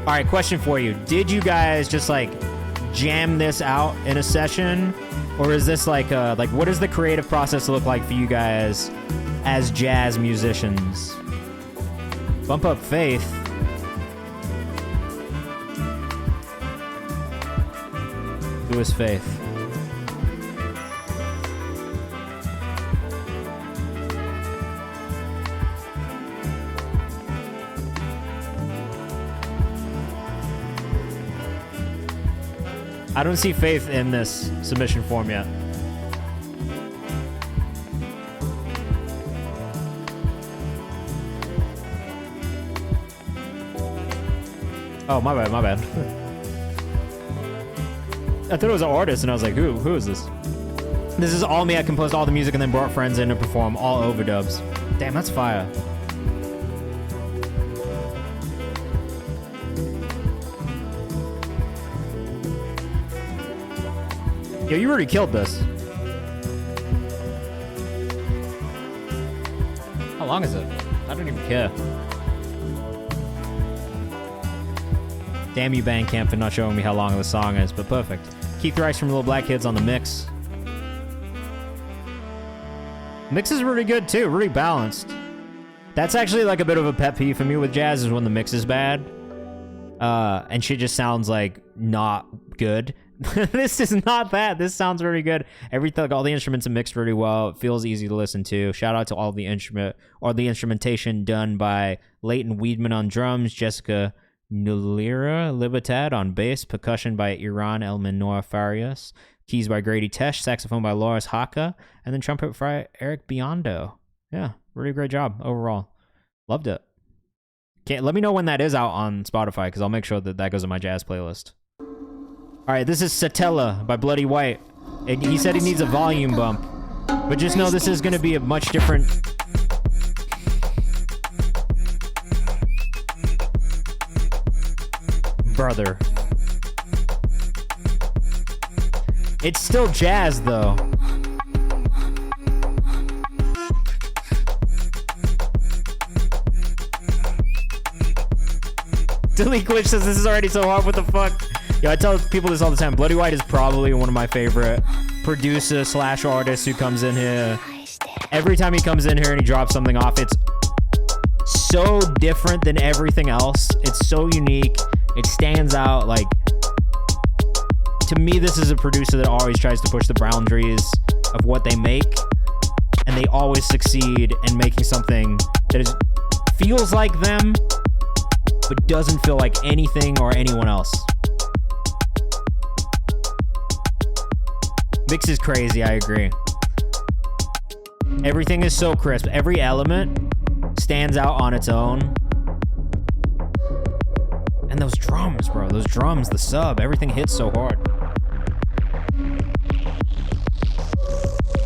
All right, question for you. Did you guys just like jam this out in a session? Or is this like what does the creative process look like for you guys as jazz musicians? Bump up Faith. Who is Faith? I don't see Faith in this submission form yet. Oh, my bad, my bad. I thought it was an artist, and I was like, who is this? This is all me. I composed all the music and then brought friends in to perform all overdubs. Damn, that's fire. Yo, you already killed this. How long is it? I don't even care. Damn you, Bandcamp, for not showing me how long the song is, but perfect. Keith Rice from Little Black Kids on the mix. Mix is really good, too. Really balanced. That's actually like a bit of a pet peeve for me with jazz is when the mix is bad. And shit just sounds like not good. This is not bad. This sounds really good. Everything, like, all the instruments are mixed really well. It feels easy to listen to. Shout out to all the instrumentation done by Leighton Weedman on drums, Jessica Nulira Libertad on bass, percussion by Iran El Menor Farias, keys by Grady Tesh, saxophone by Loris Haka, and then trumpet by Eric Biondo. Yeah, really great job overall. Loved it. Let me know when that is out on Spotify, because I'll make sure that goes in my jazz playlist. All right, this is Satella by Bloody White. And he said he needs a volume bump, but just know this is going to be a much different... Brother. It's still jazz, though. Delinquent says this is already so hard. What the fuck? Yo, I tell people this all the time. Bloody White is probably one of my favorite producer/artists who comes in here. Every time he comes in here and he drops something off, it's so different than everything else. It's so unique. It stands out. Like, to me, this is a producer that always tries to push the boundaries of what they make, and they always succeed in making something that feels like them, but doesn't feel like anything or anyone else. Mix is crazy, I agree. Everything is so crisp. Every element stands out on its own. And those drums, bro. Those drums, the sub, everything hits so hard.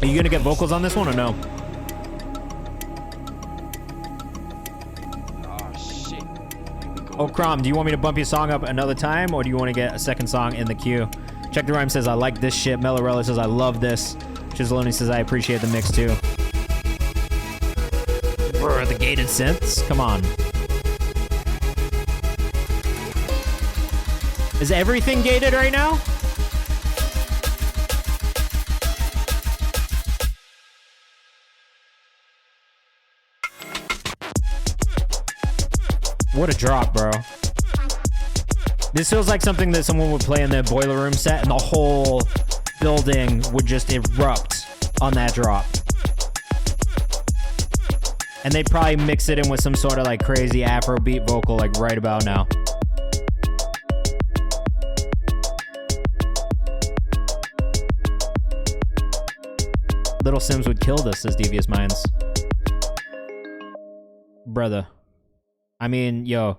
Are you gonna get vocals on this one or no? Oh, Crom, do you want me to bump your song up another time, or do you want to get a second song in the queue? Check the Rhyme says, I like this shit. Melorella says, I love this. Chizzoloni says, I appreciate the mix, too. Brr, the gated synths? Come on. Is everything gated right now? What a drop, bro. This feels like something that someone would play in their boiler room set and the whole building would just erupt on that drop. And they'd probably mix it in with some sort of like crazy Afrobeat vocal like right about now. Little Sims would kill this, says Devious Minds. Brother. I mean, yo,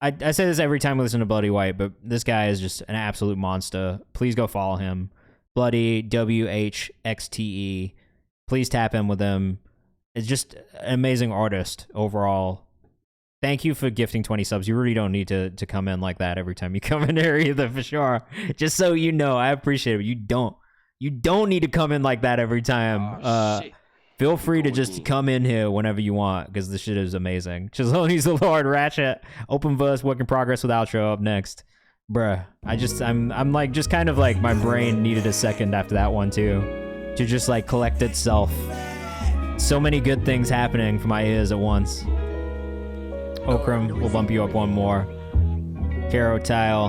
I say this every time we listen to Bloody White, but this guy is just an absolute monster. Please go follow him. Bloody, WHXTE. Please tap in with him. It's just an amazing artist overall. Thank you for gifting 20 subs. You really don't need to come in like that every time you come in here either, for sure. Just so you know, I appreciate it. You don't need to come in like that every time. Oh, shit. Feel free to just come in here whenever you want, because this shit is amazing. Chisloni's the Lord, Ratchet, Open Verse, Work in Progress with outro up next. Bruh, I'm like, just kind of like, my brain needed a second after that one too, to just like collect itself. So many good things happening for my ears at once. Okram, we'll bump you up one more. Caro Tile.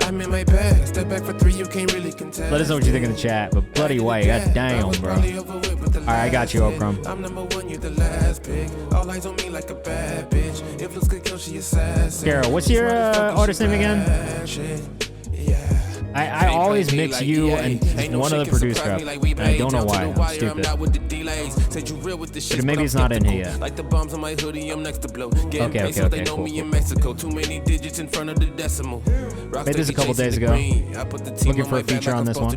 I'm in my bag, step back for 3, you can't really contest. Let us know what you think in the chat, but bloody white, god damn, bro. Alright, I got you, Okram. I'm number 1, you're the last pick. All eyes on me like a bad bitch. If looks good, kill, she assassin. Caro, what's your artist name again? I always mix you and one other producer up, and I don't know why. I'm stupid. But maybe it's not in here yet. Like the bombs on my hoodie, I'm next to blow. Okay, cool. Mexico, too many digits in front of the decimal. Made this a couple days ago. Looking for a feature on this one.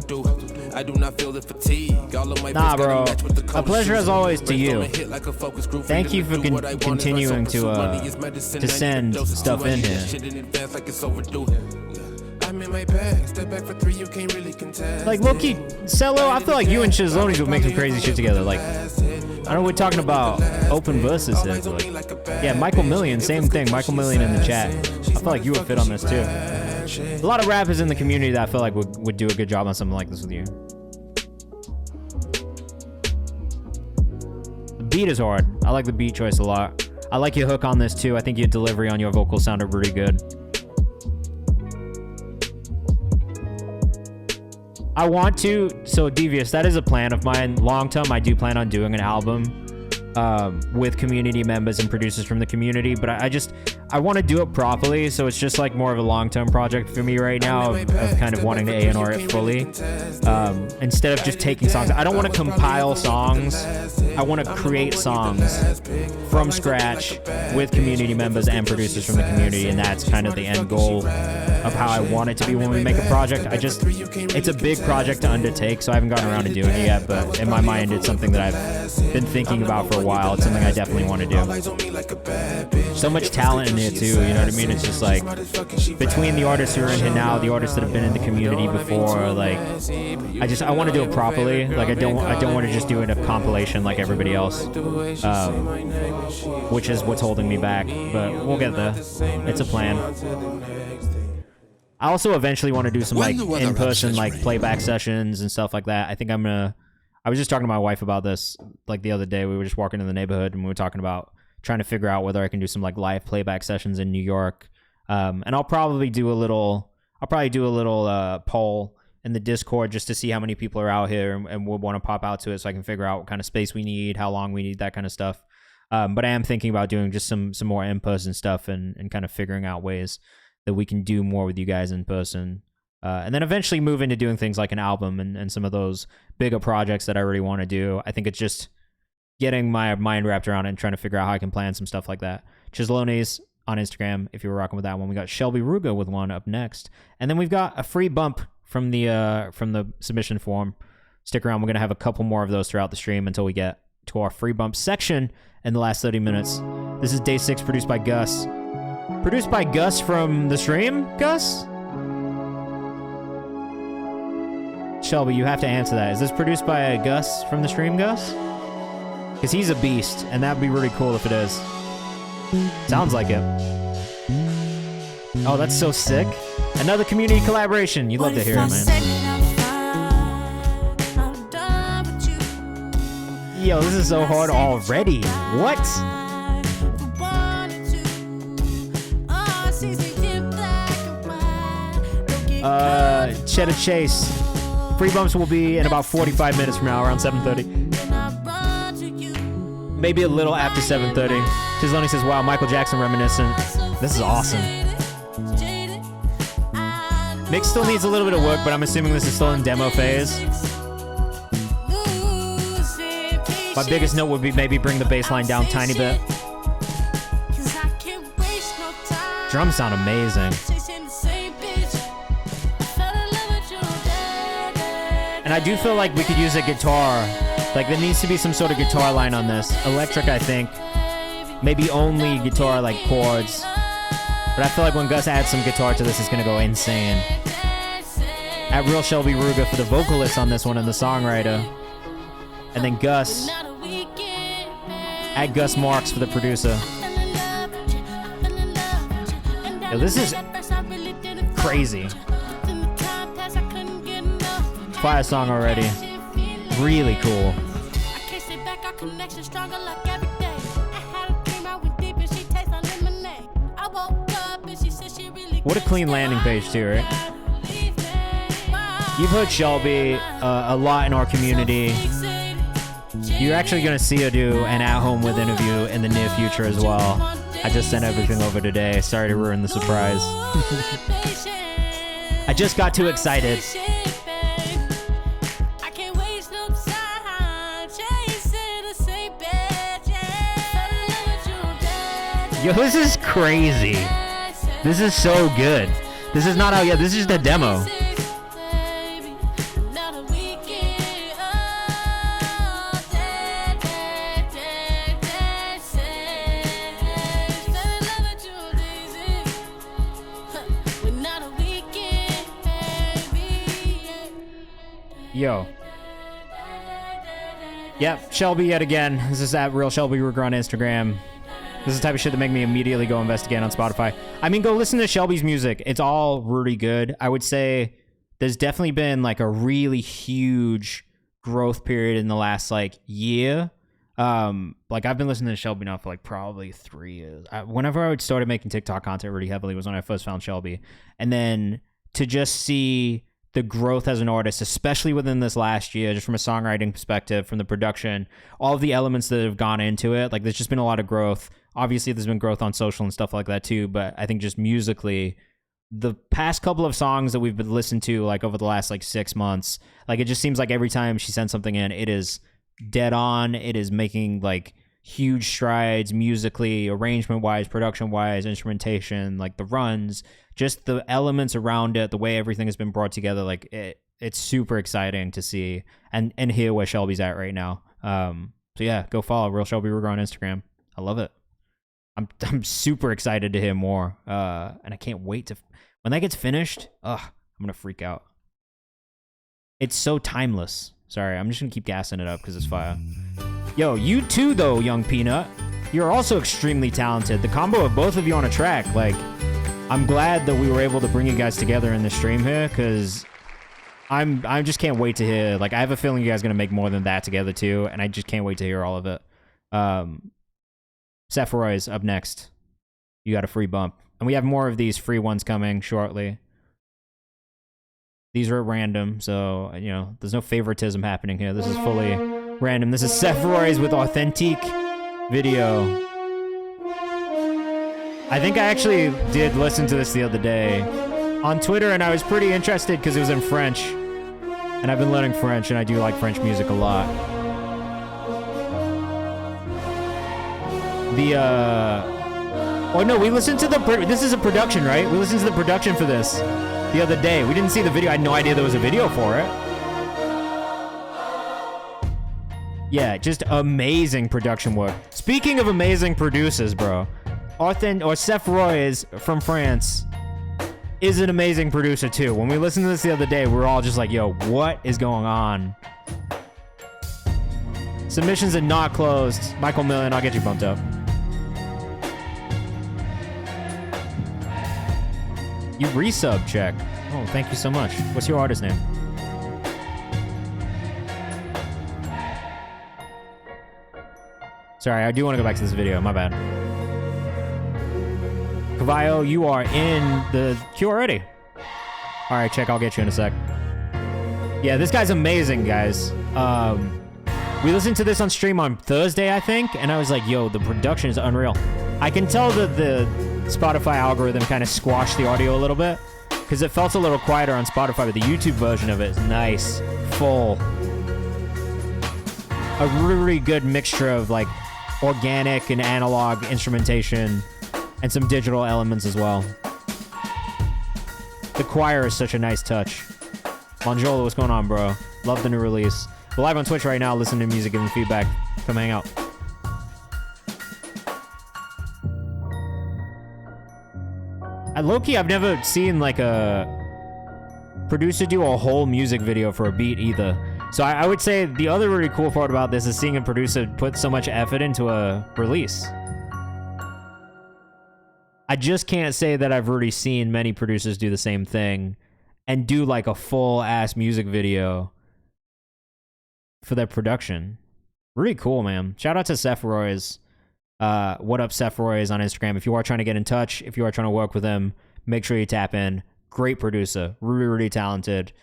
I do not feel the fatigue. All of my nah, bro. A pleasure as always to you. Thank you for continuing to send stuff in here. I'm in my bag, step back for 3, you can't really contest. Like, low-key, Cello, I feel like you and Chisloni's would make some crazy shit together. Like, I know we're talking about open verses here, but like, yeah, Michael Million, same thing. Michael Million in the chat. I feel like you would fit on this too. A lot of rappers in the community that I feel like would do a good job on something like this with you. The beat is hard. I like the beat choice a lot. I like your hook on this too. I think your delivery on your vocals sounded really good. I want to, so Devious, that is a plan of mine. Long term, I do plan on doing an album with community members and producers from the community, but I want to do it properly, so it's just like more of a long-term project for me right now of kind of wanting to A&R it fully. Instead of just taking songs, I don't want to compile songs. I want to create songs from scratch with community members and producers from the community, and that's kind of the end goal of how I want it to be when we make a project. It's a big project to undertake, so I haven't gotten around to doing it yet, but in my mind, it's something that I've been thinking about for a while. It's something I definitely want to do. So much talent in here too, you know what I mean? It's just like, between the artists who are in here now, the artists that have been in the community before, like, I want to do it properly. Like, I don't want to just do it a compilation like everybody else, which is what's holding me back, but we'll get there. It's a plan. I also eventually want to do some like in-person like playback sessions and stuff like that. I think I was just talking to my wife about this like the other day. We were just walking in the neighborhood and we were talking about trying to figure out whether I can do some like live playback sessions in New York. And I'll probably do a little poll in the Discord just to see how many people are out here and would want to pop out to it, so I can figure out what kind of space we need, how long we need, that kind of stuff. But I am thinking about doing just some more in-person stuff and kind of figuring out ways that we can do more with you guys in person. And then eventually move into doing things like an album and some of those bigger projects that I really want to do. I think it's just getting my mind wrapped around it and trying to figure out how I can plan some stuff like that. Chislones on Instagram, if you were rocking with that one. We got Shelby Ruga with one up next. And then we've got a free bump from the submission form. Stick around. We're going to have a couple more of those throughout the stream until we get to our free bump section in the last 30 minutes. This is Day 6, produced by Gus. Produced by Gus from the stream, Gus? Shelby, you have to answer that. Is this produced by Gus from the stream, Gus? Because he's a beast, and that'd be really cool if it is. Sounds like it. Oh, that's so sick. Another community collaboration. You'd love to hear it, man. Yo, this is so hard already. What? Cheddar Chase. Free bumps will be in about 45 minutes from now, around 7:30. Maybe a little after 7:30. Chisloni says, wow, Michael Jackson reminiscent. This is awesome. Mix still needs a little bit of work, but I'm assuming this is still in demo phase. My biggest note would be maybe bring the bass line down a tiny bit. Drums sound amazing. And I do feel like we could use a guitar. Like, there needs to be some sort of guitar line on this. Electric, I think. Maybe only guitar, like chords. But I feel like when Gus adds some guitar to this, it's gonna go insane. At Real Shelby Ruga for the vocalist on this one and the songwriter. And then Gus. At Gus Marks for the producer. Yo, this is crazy. Fire song already. Really cool. What a clean landing page too, right? You've heard Shelby a lot in our community. You're actually going to see her do an at-home with interview in the near future as well. I just sent everything over today. Sorry to ruin the surprise. I just got too excited. Yo, this is crazy. This is so good. This is not out yet. This is just a demo. Yo. Yep, Shelby yet again. This is at Real Shelby Ruger on Instagram. This is the type of shit that make me immediately go investigate on Spotify. I mean, go listen to Shelby's music. It's all really good. I would say there's definitely been like a really huge growth period in the last like year. Like I've been listening to Shelby now for like probably 3 years. Whenever I started making TikTok content really heavily was when I first found Shelby. And then to just see the growth as an artist, especially within this last year, just from a songwriting perspective, from the production, all of the elements that have gone into it, like there's just been a lot of growth. Obviously, there's been growth on social and stuff like that too, but I think just musically, the past couple of songs that we've been listening to like over the last like 6 months, like it just seems like every time she sends something in, it is dead on. It is making like huge strides musically, arrangement-wise, production-wise, instrumentation, like the runs, just the elements around it, the way everything has been brought together. Like it's super exciting to see and hear where Shelby's at right now. So yeah, go follow Real Shelby Ruger on Instagram. I love it. I'm super excited to hear more, and I can't wait to when that gets finished. I'm gonna freak out. It's so timeless. Sorry, I'm just gonna keep gassing it up because it's fire. Yo, you too though, Young Peanut. You're also extremely talented. The combo of both of you on a track, like, I'm glad that we were able to bring you guys together in the stream here because I just can't wait to hear. Like, I have a feeling you guys are gonna make more than that together too, and I just can't wait to hear all of it. Sephiroth's up next. You got a free bump. And we have more of these free ones coming shortly. These are at random, so, you know, there's no favoritism happening here. This is fully random. This is Sephiroth's with Authentique video. I think I actually did listen to this the other day on Twitter, and I was pretty interested because it was in French. And I've been learning French, and I do like French music a lot. Oh no, we listened to this is a production, right? We listened to the production for this the other day. We didn't see the video. I had no idea there was a video for it. Yeah, just amazing production work. Speaking of amazing producers, bro, Sephiroth from France is an amazing producer too. When we listened to this the other day, we were all just like, yo, what is going on? Submissions are not closed. Michael Million, I'll get you bumped up. You resub, check. Oh, thank you so much. What's your artist name? Sorry, I do want to go back to this video. My bad. Cavallo, you are in the queue already. All right, check. I'll get you in a sec. Yeah, this guy's amazing, guys. We listened to this on stream on Thursday, I think, and I was like, yo, the production is unreal. I can tell that the Spotify algorithm kind of squashed the audio a little bit because it felt a little quieter on Spotify, but the YouTube version of it is nice, full. A really good mixture of like organic and analog instrumentation and some digital elements as well. The choir is such a nice touch. Manjola, what's going on, bro? Love the new release. We're live on Twitch right now, listening to music, giving feedback. Come hang out. Low-key, I've never seen like a producer do a whole music video for a beat either. So I would say the other really cool part about this is seeing a producer put so much effort into a release. I just can't say that I've already seen many producers do the same thing and do like a full-ass music video for their production. Really cool, man. Shout out to Sephiroy's. What up, Sephiroy's on Instagram. If you are trying to get in touch, if you are trying to work with him, make sure you tap in. Great producer. Really, really talented.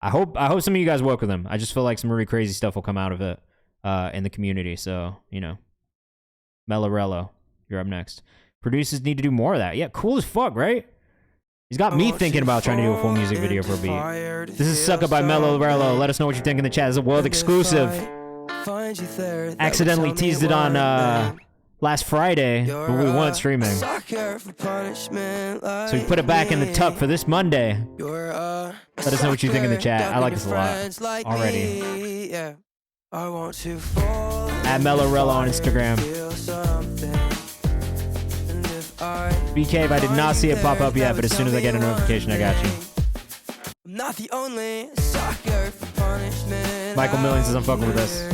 I hope some of you guys work with him. I just feel like some really crazy stuff will come out of it in the community. So, you know, Melorello, you're up next. Producers need to do more of that. Yeah, cool as fuck, right? He's got me thinking about trying to do a full music video for a beat. This is Sucker by Melorello. Let us know what you think in the chat. It's a world exclusive. Accidentally teased it on last Friday, but we weren't streaming. So we put it back in the tuck for this Monday. Let us know what you think in the chat. I like this a lot already. At Melorello on Instagram. BK, if I did not see it pop up yet, but as soon as I get a notification, I got you. Not the only sucker for punishment. Michael Millions says I'm fucking with this.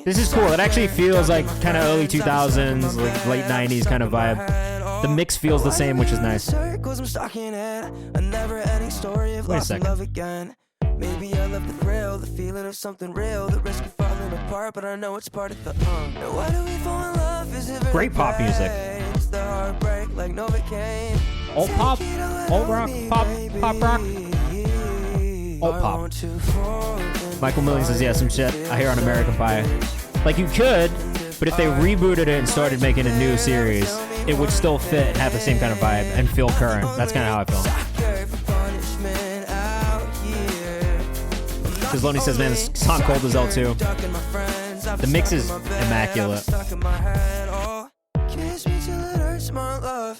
This is cool. It actually feels like kind of early 2000s, like late 90s kind of vibe. The mix feels the same, which is nice. Wait a second. Maybe I love the thrill, the feeling of something real, the risk of falling apart, but I know it's part of the why do we fall in love? Is it great pop music. It's the heartbreak like Novocaine. Alt pop, alt rock, pop rock, alt pop. Michael Millions says, yeah, some shit I hear on American Pie. Like you could, but if they rebooted it and started making a new series, it would still fit and have the same kind of vibe and feel current. That's kind of how I feel. Because Loney says, man, this song cold as hell too. The mix is immaculate.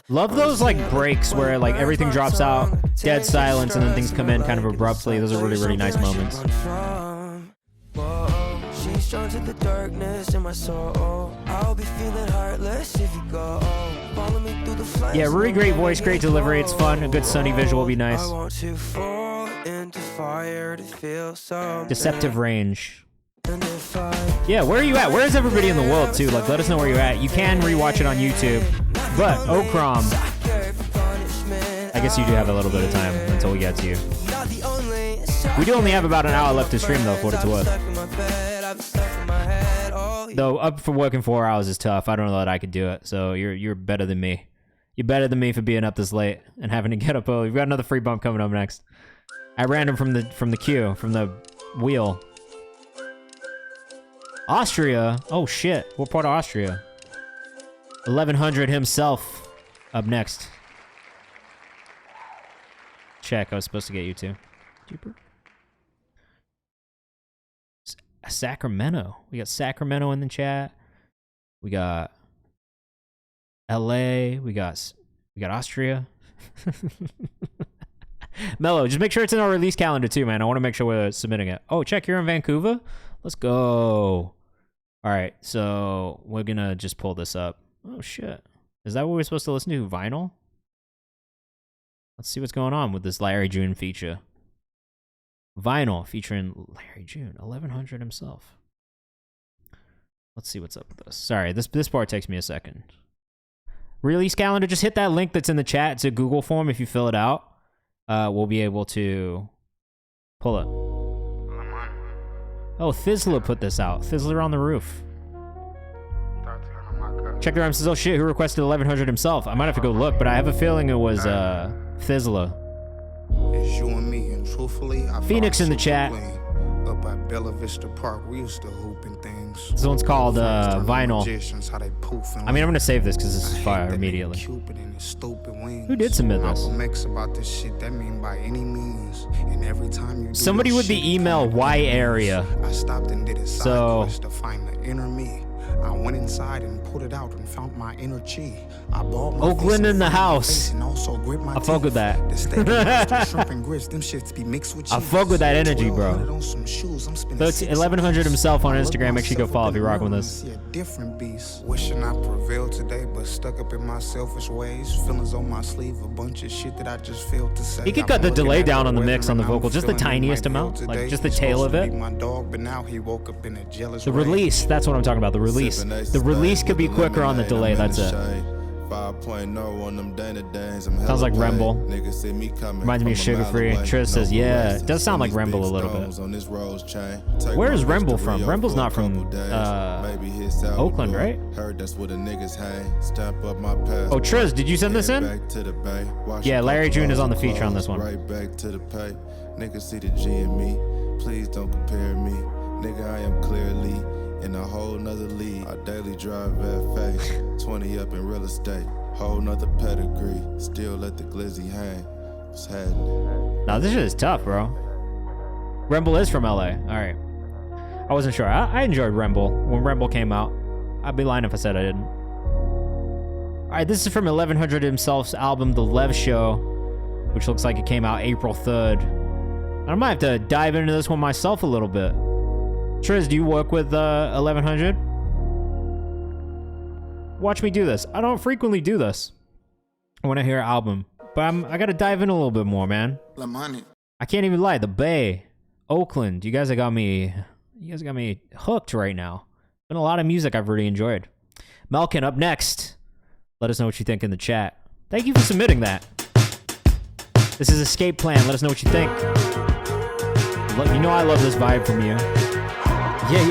Love those like breaks where like everything drops out, dead silence, and then things come in kind of abruptly. Those are really, really nice moments. She's drawn to the darkness in my soul. I'll be feeling heartless if you go. Follow me through the flames. Yeah, really great voice, great delivery. It's fun. A good sunny visual will be nice. I want to fall into fire to feel so deceptive range. Yeah, where are you at? Where is everybody in the world too? Like, let us know where you're at. You can rewatch it on YouTube, but Okrom, I guess you do have a little bit of time until we get to you. We do only have about an hour left to stream though, for what it's worth. Though up for working 4 hours is tough. I don't know that I could do it. So you're better than me. You're better than me for being up this late and having to get up early. We've got another free bump coming up next. At random from the queue, from the wheel. Austria? Oh shit. What part of Austria? 1100 himself up next. Check. I was supposed to get you too. Sacramento. We got Sacramento in the chat. We got LA. We got Austria. Mello, just make sure it's in our release calendar too, man. I want to make sure we're submitting it. Oh, check, you're in Vancouver? Let's go. All right, so we're gonna just pull this up. Oh shit. Is that what we're supposed to listen to? Vinyl? Let's see what's going on with this Larry June feature. Vinyl featuring Larry June, 1100 himself. Let's see what's up with this. Sorry, this part takes me a second. Release calendar, just hit that link that's in the chat. It's a Google form. If you fill it out, we'll be able to pull it. Oh, Thizzler put this out. Thizzler on the Roof. Check the rhyme says, oh shit, who requested 1100 himself? I might have to go look, but I have a feeling it was Thizzler. It's you and me, and truthfully, I Phoenix in the chat. Up at Bella Vista Park, we used to hoop and things. This one's called Vinyl. I mean, I'm gonna save this because this is fire immediately. Who did submit this? Somebody with the email Y area. I stopped and did a side quest to find the inner me. I went inside and pulled it out and found my inner chi. I bought my Oakland in the house. face and also grit my I fuck with that. The steak and lobster, shrimp and grits, them shits be mixed with cheese. I fuck with that energy, bro. 1200 on some shoes, I'm spending 1100 himself on Instagram. Make sure you go follow if you're rocking with us. See a different beast. Wishing I prevailed today, but stuck up in my selfish ways. Feelings on my sleeve, a bunch of shit that I just failed to say. He could I'm cut the looking delay at down on the weather mix on the and I'm vocal, just the feeling he tiniest might fail amount, like today. just the He's tail supposed of to it. be my dog, but now he woke up in a jealous The rage. release, that's what I'm talking about. The release. The release could be quicker on the delay. That's it. 5.0 on them Dana-Danes. Sounds like Remble. Niggas see me coming. Reminds me of Sugar Free. Triz says, yeah, it does sound like Remble a little bit. Where is Remble from? Remble's not from Oakland, right? Heard that's where the niggas hang. Stamp up my past. Oh, Triz, did you send this in? Yeah, Larry June is on the feature on this one. Right back to the pay. Niggas see the G in me. Please don't compare me. Nigga, I am clearly in a whole nother league. I daily drive FA, 20 up in real estate, whole nother pedigree, still let the glizzy hang. What's happening? Now this shit is tough, bro. Remble is from LA. Alright. I wasn't sure. I enjoyed Remble when Remble came out. I'd be lying if I said I didn't. Alright, this is from 1100 himself's album, The Lev Show, which looks like it came out April 3rd. I might have to dive into this one myself a little bit. Triz, do you work with 1100? Watch me do this. I don't frequently do this when I hear an album, but I gotta dive in a little bit more, man. I can't even lie. The Bay, Oakland, you guys got me hooked right now. Been a lot of music I've really enjoyed. Malkin up next. Let us know what you think in the chat. Thank you for submitting that. This is Escape Plan. Let us know what you think. You know I love this vibe from you. Yeah.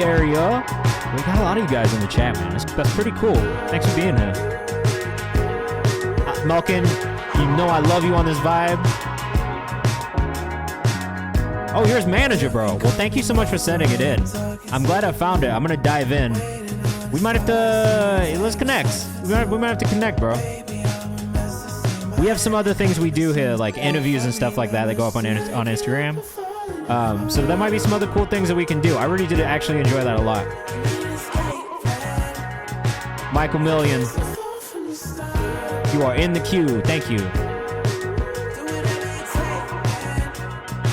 We got a lot of you guys in the chat, man. That's pretty cool. Thanks for being here. Malkin, you know I love you on this vibe. Oh, here's Manager, bro. Well, thank you so much for sending it in. I'm glad I found it. I'm gonna dive in. We might have to... Let's connect. We might have to connect, bro. We have some other things we do here, like interviews and stuff like that go up on Instagram. So that might be some other cool things that we can do. I really did actually enjoy that a lot. Michael Million, you are in the queue. Thank you.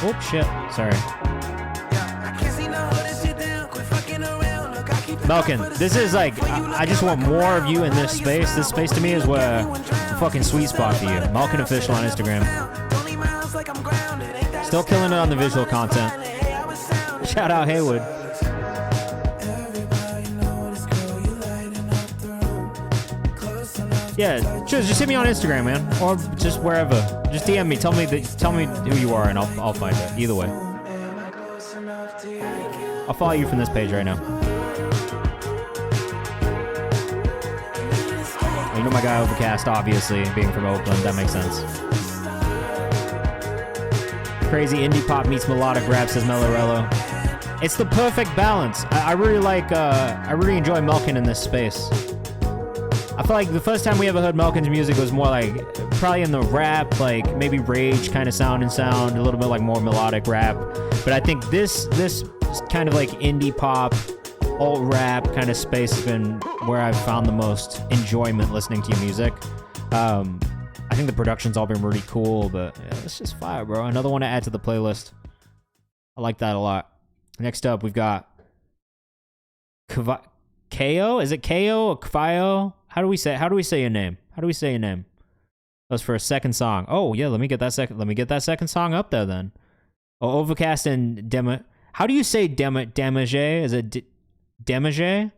Oh, shit. Sorry. Malkin, this is like, I just want more of you in this space. This space to me is where the fucking sweet spot for you. Malkin Official on Instagram. Still killing it on the visual content. Shout out Haywood. Yeah, just hit me on Instagram, man, or just wherever. Just DM me. Tell me who you are, and I'll find it. Either way, I'll follow you from this page right now. You know my guy Overcast, obviously, being from Oakland. That makes sense. Crazy indie pop meets melodic rap, says Melorello. It's the perfect balance. I really like, I really enjoy Malkin in this space. I feel like the first time we ever heard Malkin's music was more like, probably in the rap, like maybe Rage kind of sound, a little bit like more melodic rap. But I think this kind of like indie pop, alt rap kind of space has been where I've found the most enjoyment listening to your music. I think the production's all been really cool, but yeah, it's just fire, bro. Another one to add to the playlist. I like that a lot. Next up, we've got Ko. Is it Ko or Kfio? How do we say your name? That was for a second song. Oh yeah, let me get that second song up there then. Oh, Overcast and Dema. How do you say Damage? Is it Damage?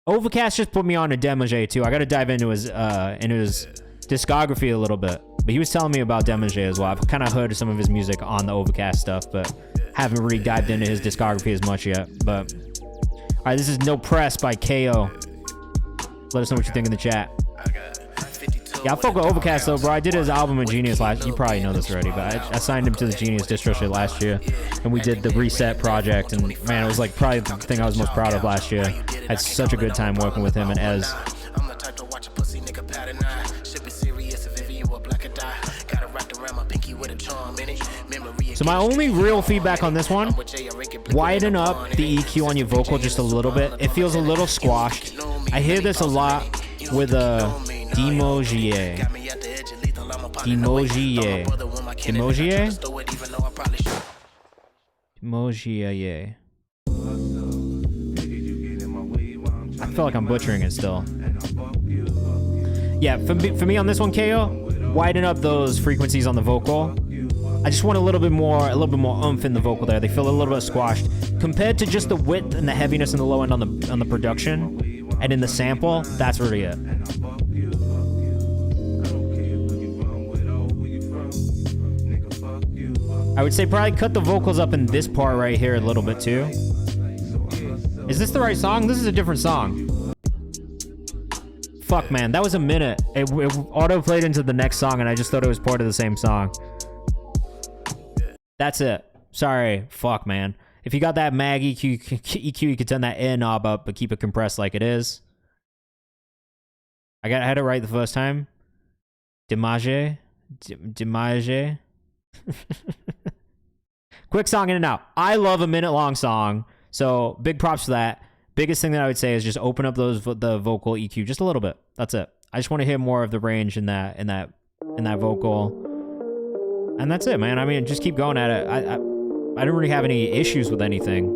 Overcast just put me on to Damage too. I got to dive into his discography a little bit. But he was telling me about Damage as well. I've kind of heard some of his music on the Overcast stuff, but haven't really dived into his discography as much yet. But all right, this is No Press by KO. Let us know what you think in the chat. Yeah, I fuck with Overcast though, bro. I did his album in Genius last. You probably know this already, but I signed him to the Genius distro shit last year, and we did the Reset project. And man, it was like probably the thing I was most proud of last year. I had such a good time working with him and Ez. So my only real feedback on this one Widen up the EQ on your vocal just a little bit. It feels a little squashed. I hear this a lot with a Demogier. Demogier. Demogier? Demogier. I feel like I'm butchering it still. Yeah, for me on this one, KO, widen up those frequencies on the vocal. I just want a little bit more oomph in the vocal there. They feel a little bit squashed compared to just the width and the heaviness in the low end on the production and in the sample. That's really it. I would say probably cut the vocals up in this part right here a little bit too. Is this the right song? This is a different song. Fuck, man. That was a minute. It auto-played into the next song, and I just thought it was part of the same song. That's it. Sorry. Fuck, man. If you got that mag EQ, you could turn that in knob up, but keep it compressed like it is. I had it right the first time. Dimage. Quick song in and out. I love a minute-long song, so big props for that. Biggest thing that I would say is just open up the vocal EQ just a little bit. That's it. I just want to hear more of the range in that vocal, and that's it, man. I mean, just keep going at it. I don't really have any issues with anything.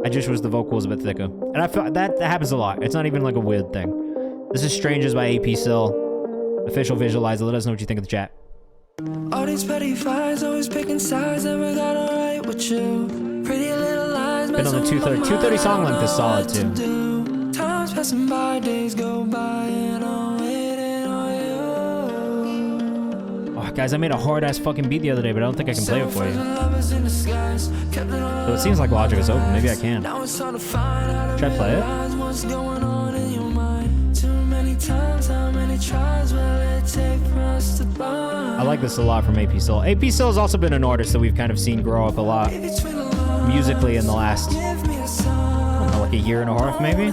I just wish the vocal was a bit thicker, and I feel that happens a lot. It's not even like a weird thing. This is Strangers by AP Sill. Official visualizer. Let us know what you think in the chat. All these petty fights, always picking sides, never got alright with you. Pretty little lies, been on the 230 song length is solid too. Times passing by, days go by, and I'm waiting on you. Oh, guys, I made a hard ass fucking beat the other day, but I don't think I can play it for you. So it seems like Logic is open. Maybe I can. Should I play it? I like this a lot from AP Sill. AP Sill has also been an artist that we've kind of seen grow up a lot musically in the last, I don't know, like a year and a half maybe.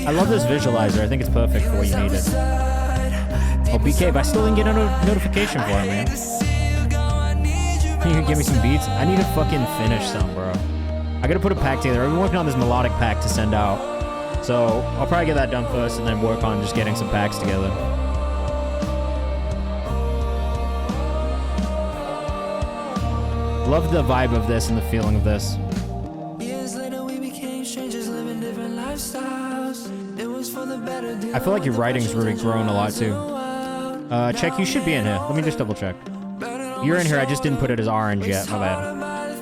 I love this visualizer. I think it's perfect for what you needed. Oh, BK, but I still didn't get a notification for it, man. You can give me some beats? I need to fucking finish some, bro. I gotta put a pack together. I've been working on this melodic pack to send out. So I'll probably get that done first and then work on just getting some packs together. Love the vibe of this and the feeling of this. I feel like your writing's really grown a lot too. Check, you should be in here. Let me just double check. You're in here, I just didn't put it as orange yet, my bad.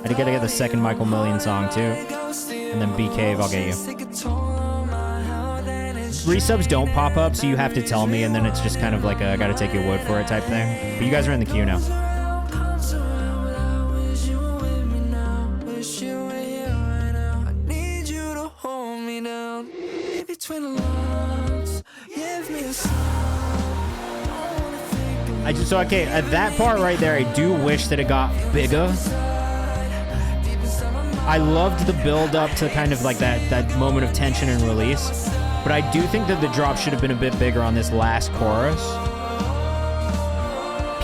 I gotta get the second Michael Million song too. And then BK, I'll get you. Resubs don't pop up, so you have to tell me, and then it's just kind of like a I gotta take your word for it type thing. But you guys are in the queue now. Okay, at that part right there, I do wish that it got bigger. I loved the build up to kind of like that moment of tension and release. But I do think that the drop should have been a bit bigger on this last chorus.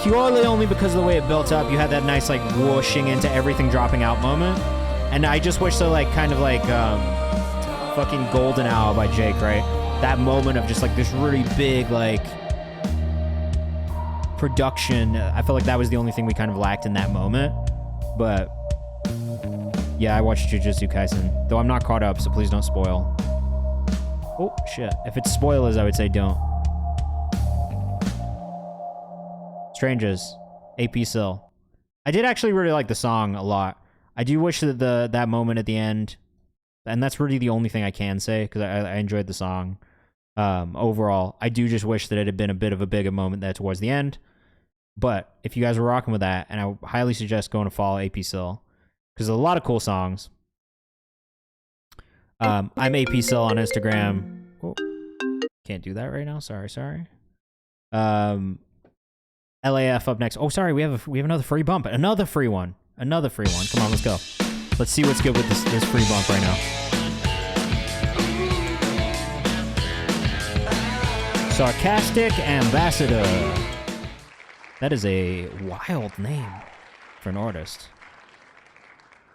Purely only because of the way it built up. You had that nice like whooshing into everything dropping out moment. And I just wish so like kind of like fucking Golden Hour by Jake, right? That moment of just like this really big like production. I felt like that was the only thing we kind of lacked in that moment. But yeah, I watched Jujutsu Kaisen. Though I'm not caught up, so please don't spoil. Oh, shit. If it's spoilers, I would say don't. Strangers. AP Sill. I did actually really like the song a lot. I do wish that that moment at the end, and that's really the only thing I can say, because I enjoyed the song. Overall, I do just wish that it had been a bit of a bigger moment there towards the end. But if you guys were rocking with that, and I highly suggest going to follow AP Sill, because there's a lot of cool songs. I'm AP Sill on Instagram. Oh, can't do that right now. Sorry. LAF up next. Oh, sorry, we have another free bump. Another free one. Come on, let's go. Let's see what's good with this free bump right now. Sarcastic Ambassador. That is a wild name for an artist.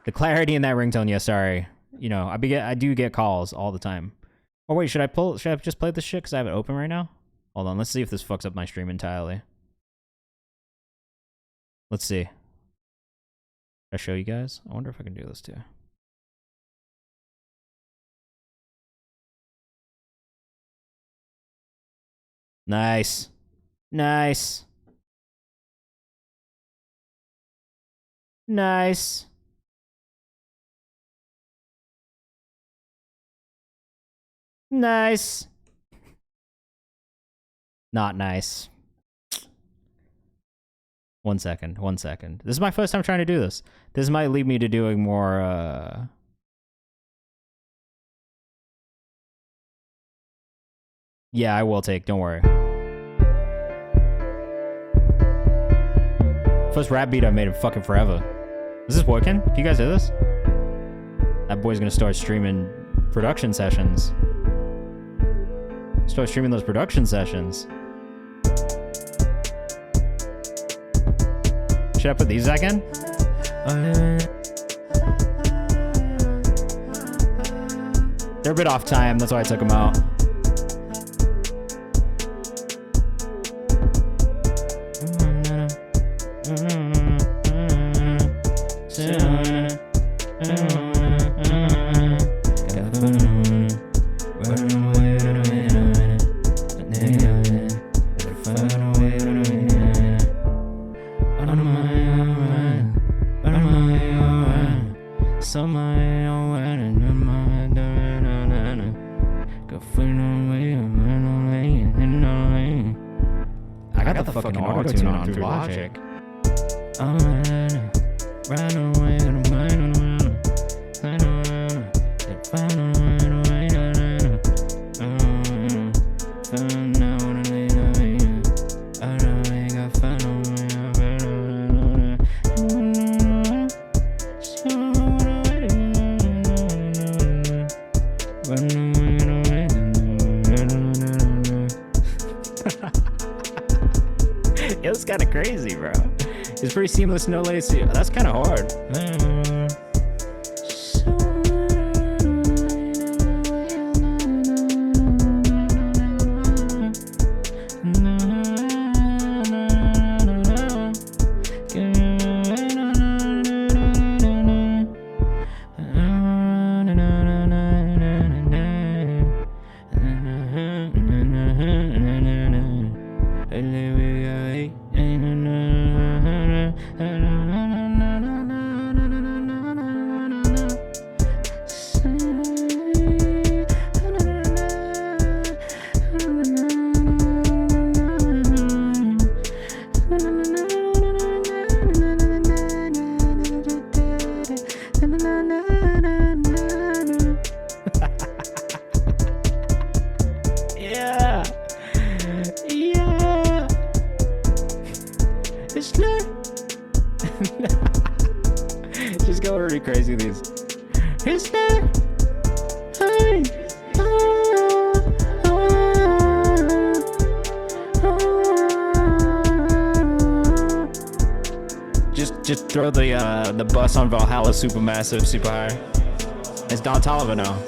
The clarity in that ringtone, yeah, sorry. You know, I do get calls all the time. Oh wait, should I just play this shit because I have it open right now? Hold on, let's see if this fucks up my stream entirely. Let's see. Should I show you guys? I wonder if I can do this too. Nice. Nice. Nice. Nice. Not nice. 1 second. 1 second. This is my first time trying to do this. This might lead me to doing more, Yeah, I will take. Don't worry. First rap beat I've made in fucking forever. Is this working? Can you guys hear this? That boy's gonna start streaming production sessions. Start streaming those production sessions. Should I put these back in? They're a bit off time, that's why I took them out. I got the fucking auto-tune on through Logic. It was kind of crazy, bro. It's pretty seamless, no latency. That's kind of hard. Yeah. Yeah. It's not. Just go really crazy with these. It's not. Hey. Just throw the bus on Valhalla super massive, super high. It's Don Toliver now.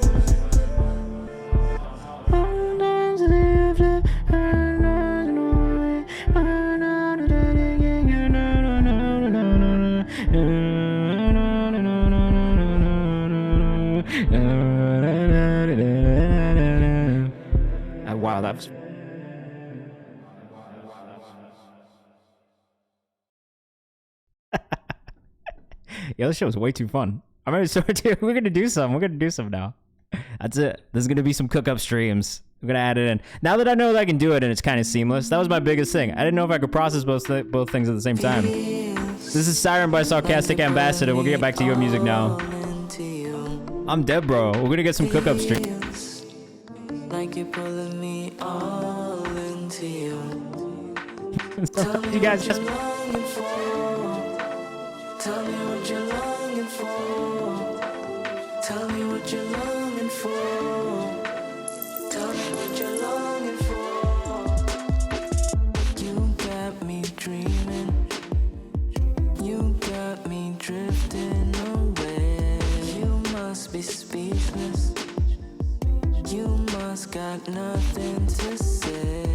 Wow, that was. Yeah, this show was way too fun. I'm gonna start. We're gonna do some. We're gonna do some now. That's it. There's gonna be some cook-up streams. I'm gonna add it in. Now that I know that I can do it and it's kind of seamless, that was my biggest thing. I didn't know if I could process both things at the same time. This is Siren by Sarcastic Ambassador. We'll get back to your music now. I'm dead, bro. We're gonna get some cook-up streams. Like you're pulling me all into you. You guys just. Tell me what you're longing for. Tell me what you're longing for. Tell me what you're longing for. You got me dreaming. You got me drifting away. got nothing to say.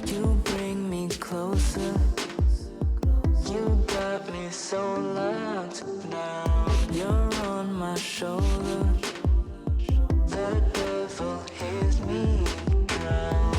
You bring me closer. You got me so locked now. You're on my shoulder. The devil hears me drown.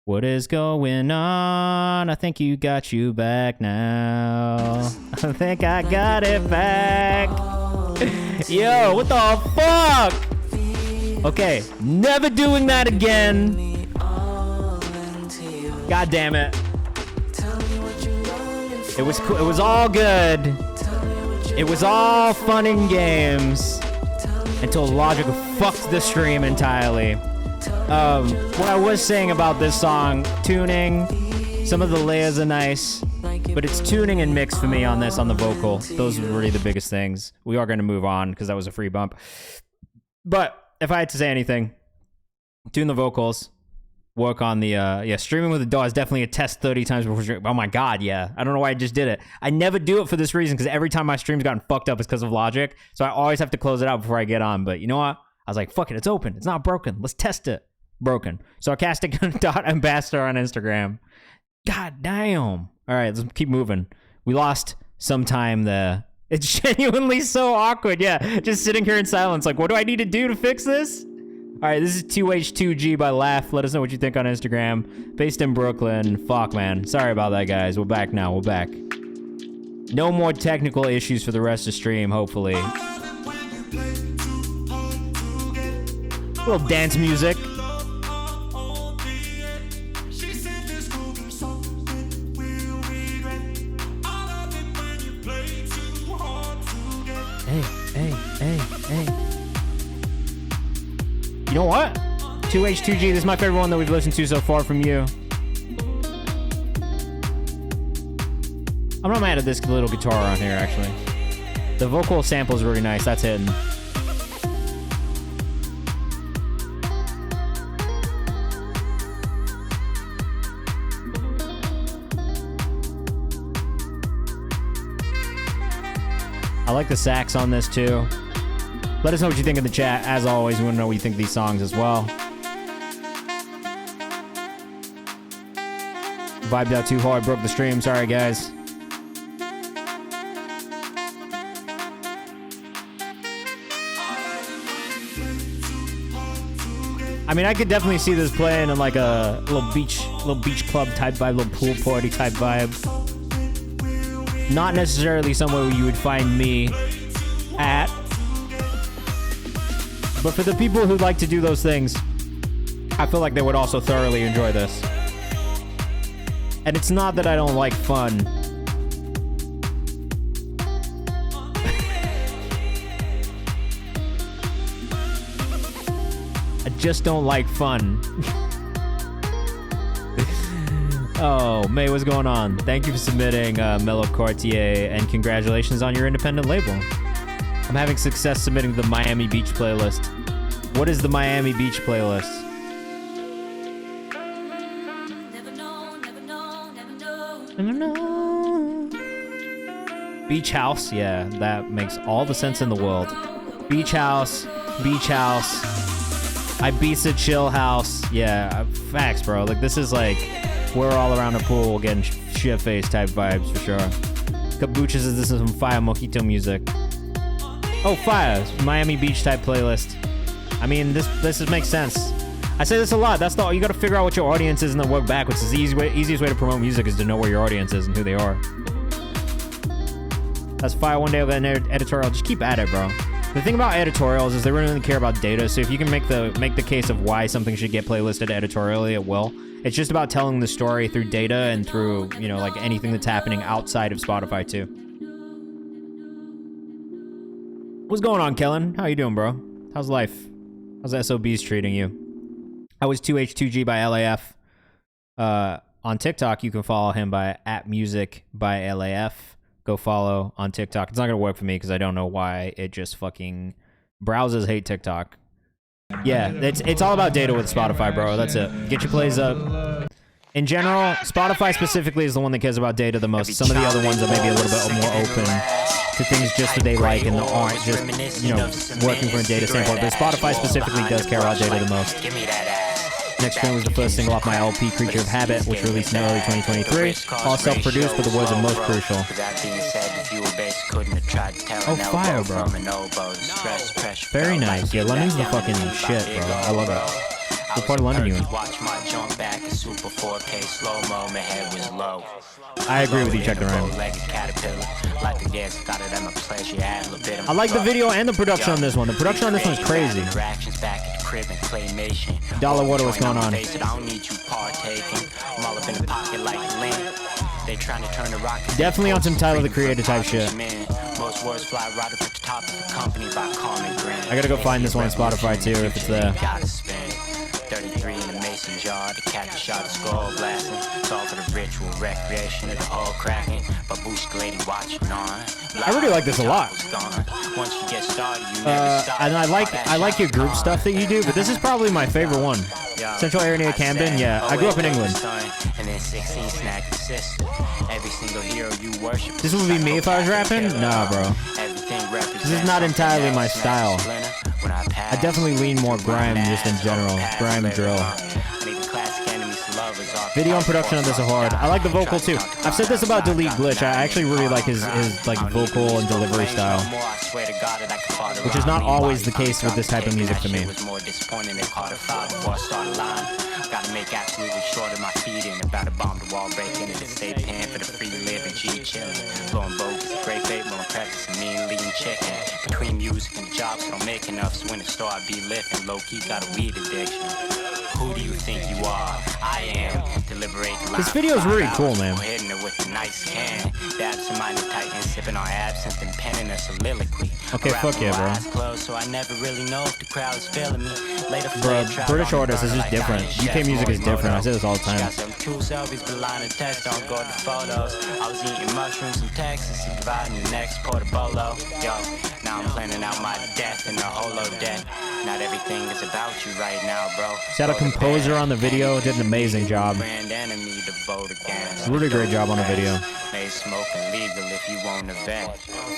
What is going on? I think you got you back now. I think I got it back. Yo, what the fuck? Okay, never doing that again. God damn it. It was cool. It was all good. It was all fun and games until Logic fucked the stream entirely. What I was saying about this song, tuning, some of the layers are nice, but it's tuning and mix for me on this, on the vocal. Those are really the biggest things. We are going to move on because that was a free bump. But if I had to say anything, tune the vocals, work on the, streaming with a DAW is definitely a test 30 times before stream. Oh my God, yeah. I don't know why I just did it. I never do it for this reason because every time my stream's gotten fucked up, it's because of Logic. So I always have to close it out before I get on. But you know what? I was like, fuck it, it's open. It's not broken. Let's test it. Broken. Sarcastic.ambassador on Instagram. God damn. All right, let's keep moving. We lost some time there. It's genuinely so awkward. Yeah, just sitting here in silence. Like, what do I need to do to fix this? All right, this is 2H2G by Laugh. Let us know what you think on Instagram. Based in Brooklyn. Fuck, man. Sorry about that, guys. We're back now. We're back. No more technical issues for the rest of the stream, hopefully. little dance music. Hey. You know what? 2H2G, this is my favorite one that we've listened to so far from you. I'm not mad at this little guitar on here, actually. The vocal sample is really nice. That's hitting. I like the sax on this too. Let us know what you think in the chat. As always, we want to know what you think of these songs as well. Vibed out too hard, broke the stream. Sorry, guys. I mean, I could definitely see this playing in like a little beach club type vibe, little pool party type vibe. Not necessarily somewhere where you would find me at. But for the people who like to do those things, I feel like they would also thoroughly enjoy this. And it's not that I don't like fun. I just don't like fun. Oh, May, what's going on? Thank you for submitting Mellow Cartier, and congratulations on your independent label. I'm having success submitting the Miami Beach playlist. What is the Miami Beach playlist? Never know. Beach house, yeah, that makes all the sense in the world. Beach house, Ibiza chill house, yeah, facts, bro. Like, this is like, we're all around the pool getting shit-faced type vibes for sure. Cabuchas is this is some fire mojito music. Oh, fire, Miami Beach type playlist. I mean, this makes sense. I say this a lot. That's you got to figure out what your audience is and then work backwards. It's the easiest way to promote music is to know where your audience is and who they are. That's fire. One day I'll get an editorial. Just keep at it, bro. The thing about editorials is they really care about data. So if you can make the case of why something should get playlisted editorially, it will. It's just about telling the story through data and through, you know, like anything that's happening outside of Spotify too. What's going on, Kellen? How you doing, bro? How's life? How's SOBs treating you? I was 2H2G by LAF. On TikTok, you can follow him by @musicbylaf. Go follow on TikTok. It's not going to work for me because I don't know why it just fucking... Browsers hate TikTok. Yeah, it's all about data with Spotify, bro. That's it. Get your plays up. In general, Spotify specifically is the one that cares about data the most. Some of the other ones are maybe a little bit more open to things just that they like and aren't just, you know, working from a data standpoint. But Spotify specifically does care about data the most. Next Train was the first single off my LP, Creature of Habit, which released in early 2023. All self-produced, but the words are most crucial. Oh, fire, bro. Very nice. Yeah, London's the fucking shit, bro. I love it. What part of London are you in? I agree with you, check the rhyme. I like the video and the production on this one. The production on this one is crazy. Dollar Water, what's going on? Definitely on some Tyler the Creator type shit. I gotta go find this one on Spotify too, if it's there. 33 in the mason jar to catch a shot of skull blasting. It's all for the ritual recreation of the hull cracking. Babushka lady watching on. I really like this a lot. Once you get started, you never stop. And I like your group stuff that you do, but this is probably my favorite one. Central area near Camden, yeah. I grew up in England. And then 16 snagged the sister. Every single hero you worship. This would be me if I was rapping? Nah, bro. This is not entirely my style. I definitely lean more grime just in general. Grime drill. Video and production of this are hard. I like the vocal too. I've said this about Delete Glitch. I actually really like his like vocal and delivery style, which is not always the case with this type of music to me. Gotta make absolutely short of my feet in. About to bomb the wall, break into the state pen for the free living, G chillin'. Blowing bogus, great bait, blowing practice, and mean lean chicken. Between music and jobs, don't make enough. So when it start be lifting, low key got a weed addiction. Who do you think you are? I am. Deliberate the line. This video is really cool, man. Hitting it with a nice can. Dabs in mine tight and sipping on absinthe and penning a soliloquy. Okay, fuck yeah, bro. Eyes closed, so I never really know if the crowd is feeling me. Later, Bro, British artists is just different. UK music is different. I say this all the time. Got some cool selfies, but line of text don't go to photos. I was eating mushrooms in Texas, dividing the next portobolo. Yo, now I'm planning out my death in a holodeck. Not everything is about you right now, bro. Shout out composer on the video, did an amazing job. Really great job on the video. Made smoking legal if you want to vet.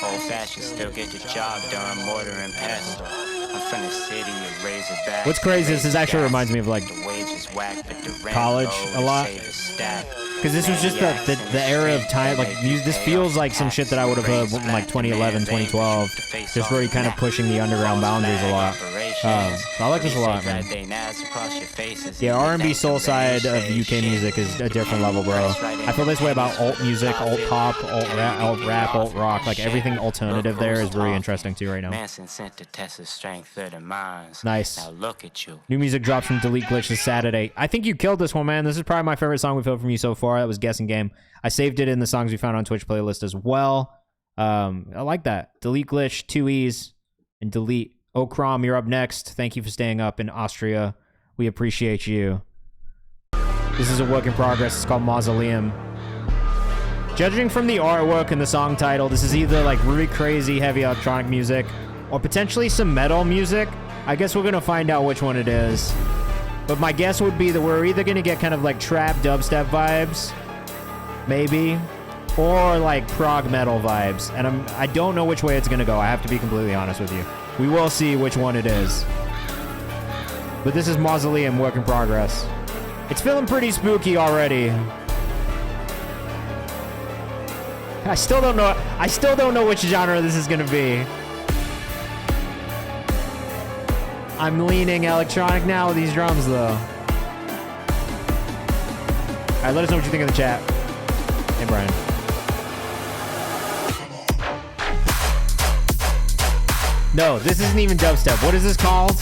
Old fashioned still get the job done, mortar and pestle. I'm from the city of Razorback. What's crazy is this actually reminds me of like the wages whack, but the rent college low a lot. to save a stack. Because this was just the era of time, like, this feels like some shit that I would have heard in, like, 2011, 2012. Just really kind of pushing the underground boundaries a lot. I like this a lot, man. Yeah, R&B soul side of UK music is a different level, bro. I feel this way about alt music, alt pop, alt rap, alt rock. Like, everything alternative there is really interesting, too, right now. Nice. Now look at you. New music drops from Delete Glitch this Saturday. I think you killed this one, man. This is probably my favorite song we've heard from you so far. That was Guessing Game. I saved it in the songs we found on Twitch playlist as well. I like that. Delete Glitch, 2 E's, and Delete. Okram, you're up next. Thank you for staying up in Austria. We appreciate you. This is a work in progress. It's called Mausoleum. Judging from the artwork and the song title, this is either like really crazy heavy electronic music or potentially some metal music. I guess we're going to find out which one it is. But my guess would be that we're either going to get kind of like trap dubstep vibes, maybe, or like prog metal vibes. And I don't know which way it's going to go. I have to be completely honest with you. We will see which one it is. But this is Mausoleum, work in progress. It's feeling pretty spooky already. I still don't know which genre this is going to be. I'm leaning electronic now with these drums, though. All right, let us know what you think in the chat. Hey, Brian. No, this isn't even dubstep. What is this called?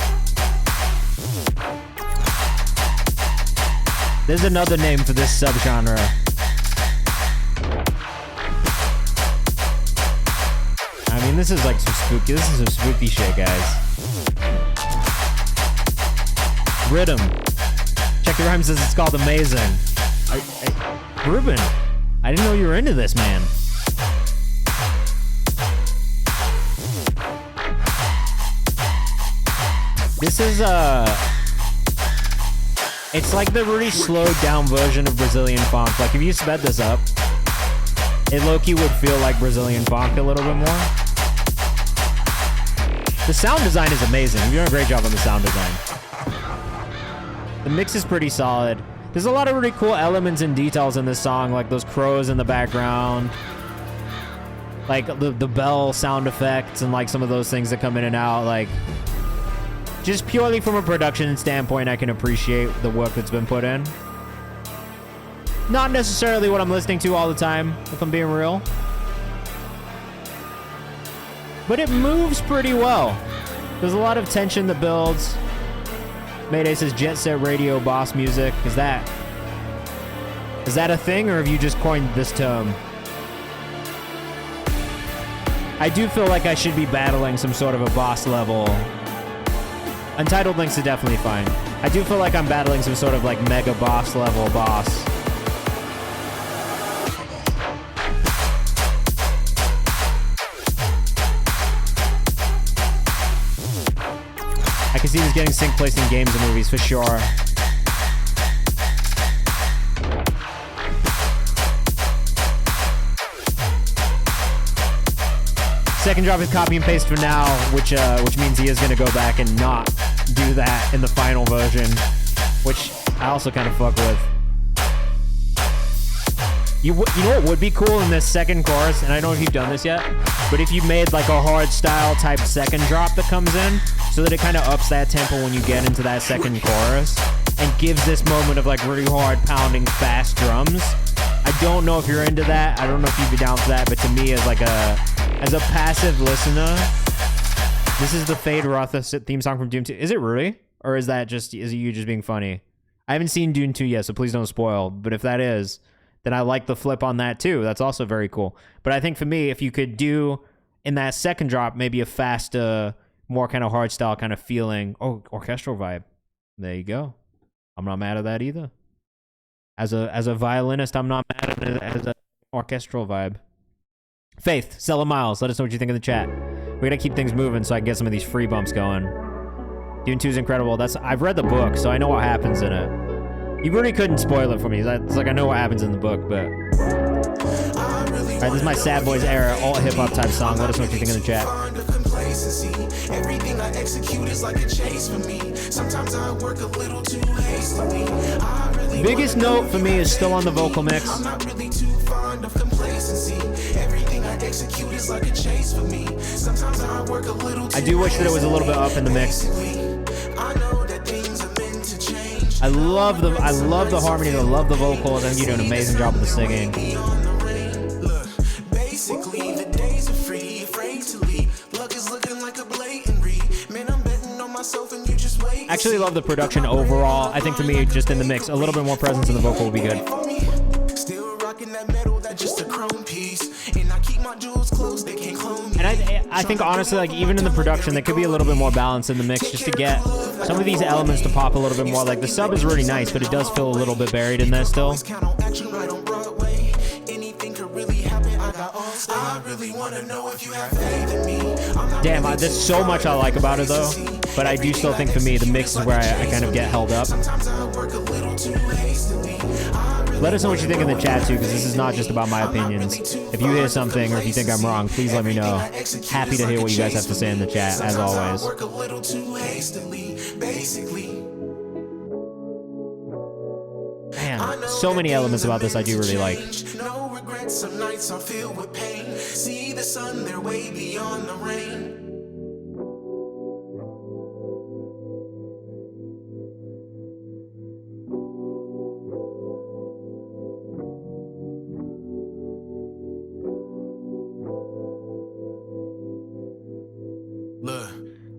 There's another name for this subgenre. I mean, this is like some spooky. This is some spooky shit, guys. Rhythm. Check the rhyme says it's called Amazing. Ruben, I didn't know you were into this, man. This is it's like the really slowed down version of Brazilian funk. Like if you sped this up, it low-key would feel like Brazilian funk a little bit more. The sound design is amazing. You're doing a great job on the sound design. The mix is pretty solid. There's a lot of really cool elements and details in this song, like those crows in the background, like the bell sound effects and like some of those things that come in and out. Like, just purely from a production standpoint, I can appreciate the work that's been put in. Not necessarily what I'm listening to all the time, if I'm being real. But it moves pretty well. There's a lot of tension that builds. Mayday says Jet Set Radio boss music. Is that a thing, or have you just coined this term? I do feel like I should be battling some sort of a boss level. Untitled Links are definitely fine. I do feel like I'm battling some sort of like mega boss level boss. I can see this getting sync placed in games and movies for sure. Second drop is copy and paste for now, which means he is going to go back and not do that in the final version, which I also kind of fuck with. You know what would be cool in this second chorus, and I don't know if you've done this yet, but if you made like a hard style type second drop that comes in, so that it kind of ups that tempo when you get into that second chorus, and gives this moment of like really hard pounding fast drums. I don't know if you're into that. I don't know if you'd be down for that, but to me as a passive listener, This is the Fade Rotha theme song from Dune 2. Is it really? Or is it you just being funny? I haven't seen Dune 2 yet, so please don't spoil. But if that is, then I like the flip on that too. That's also very cool. But I think for me, if you could do in that second drop, maybe a fast, more kind of hard style kind of feeling. Oh, orchestral vibe. There you go. I'm not mad at that either. As a violinist, I'm not mad at it as an orchestral vibe. Faith, Stella Miles, let us know what you think in the chat. We gotta keep things moving so I can get some of these free bumps going. Dune 2 is incredible. I've read the book, so I know what happens in it. You really couldn't spoil it for me. It's like I know what happens in the book, but... Alright, this is my Sad Boys era, alt hip-hop type song. Let us know what you think in the chat. Everything I execute is like a chase for me. Sometimes I work a little too hastily. Biggest note for me is still on the vocal mix. I'm not really too fond of complacency. Everything I execute is like a chase for me. Sometimes I work a little too I do wish that it was a little bit up in the mix. I know that things are meant to change. I love the harmony, I love the vocals. I think you do an amazing job with the singing. Look, basically the days are free, afraid to leave. Luck is looking like a blatant read. Man, I'm betting on myself and you just wait. Actually love the production overall. I think for me, just in the mix, a little bit more presence in the vocal would be good. Still rocking that metal, that's just a chrome piece. And I keep my jewels close, they can't clone me. And I think honestly, like even in the production, there could be a little bit more balance in the mix just to get some of these elements to pop a little bit more. Like the sub is really nice, but it does feel a little bit buried in there still. Damn, there's so much I like about it though, but I do still think for me the mix is where I kind of get held up. Let us know what you think in the chat too, because this is not just about my opinions. If you hear something or if you think I'm wrong, please let me know. Happy to hear what you guys have to say in the chat, as always. Man, so many elements about this I do really like. No regrets, some nights are filled with pain. See the sun, they're way beyond the rain.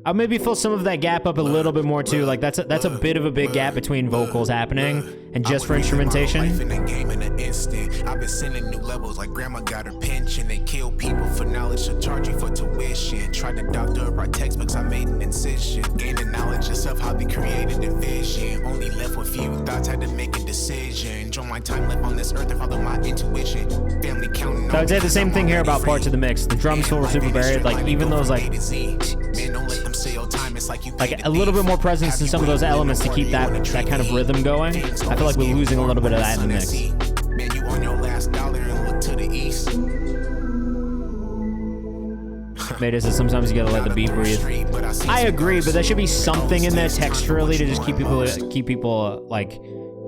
I'll maybe fill some of that gap up a little bit more too. Like that's a bit of a big gap between vocals happening and just for instrumentation. I've been sending new levels like grandma got her pension. They kill people for knowledge, so charge you for tuition. Tried to doctor up our textbooks, I made an incision. Gaining knowledge of how they created a vision. Only left with few thoughts, had to make a decision. Enjoy my time left on this earth and follow my intuition. Family counting. So I would say the same thing here about parts of the mix. The drums feel super buried. Like even those like a little bit more presence in some of those elements to keep that kind of rhythm going. I feel like we're losing a little bit of that in the mix. Man, you on your last dollar and look to the east. Made it so sometimes you gotta let the beat breathe. I agree, but there should be something in there texturally to just keep people like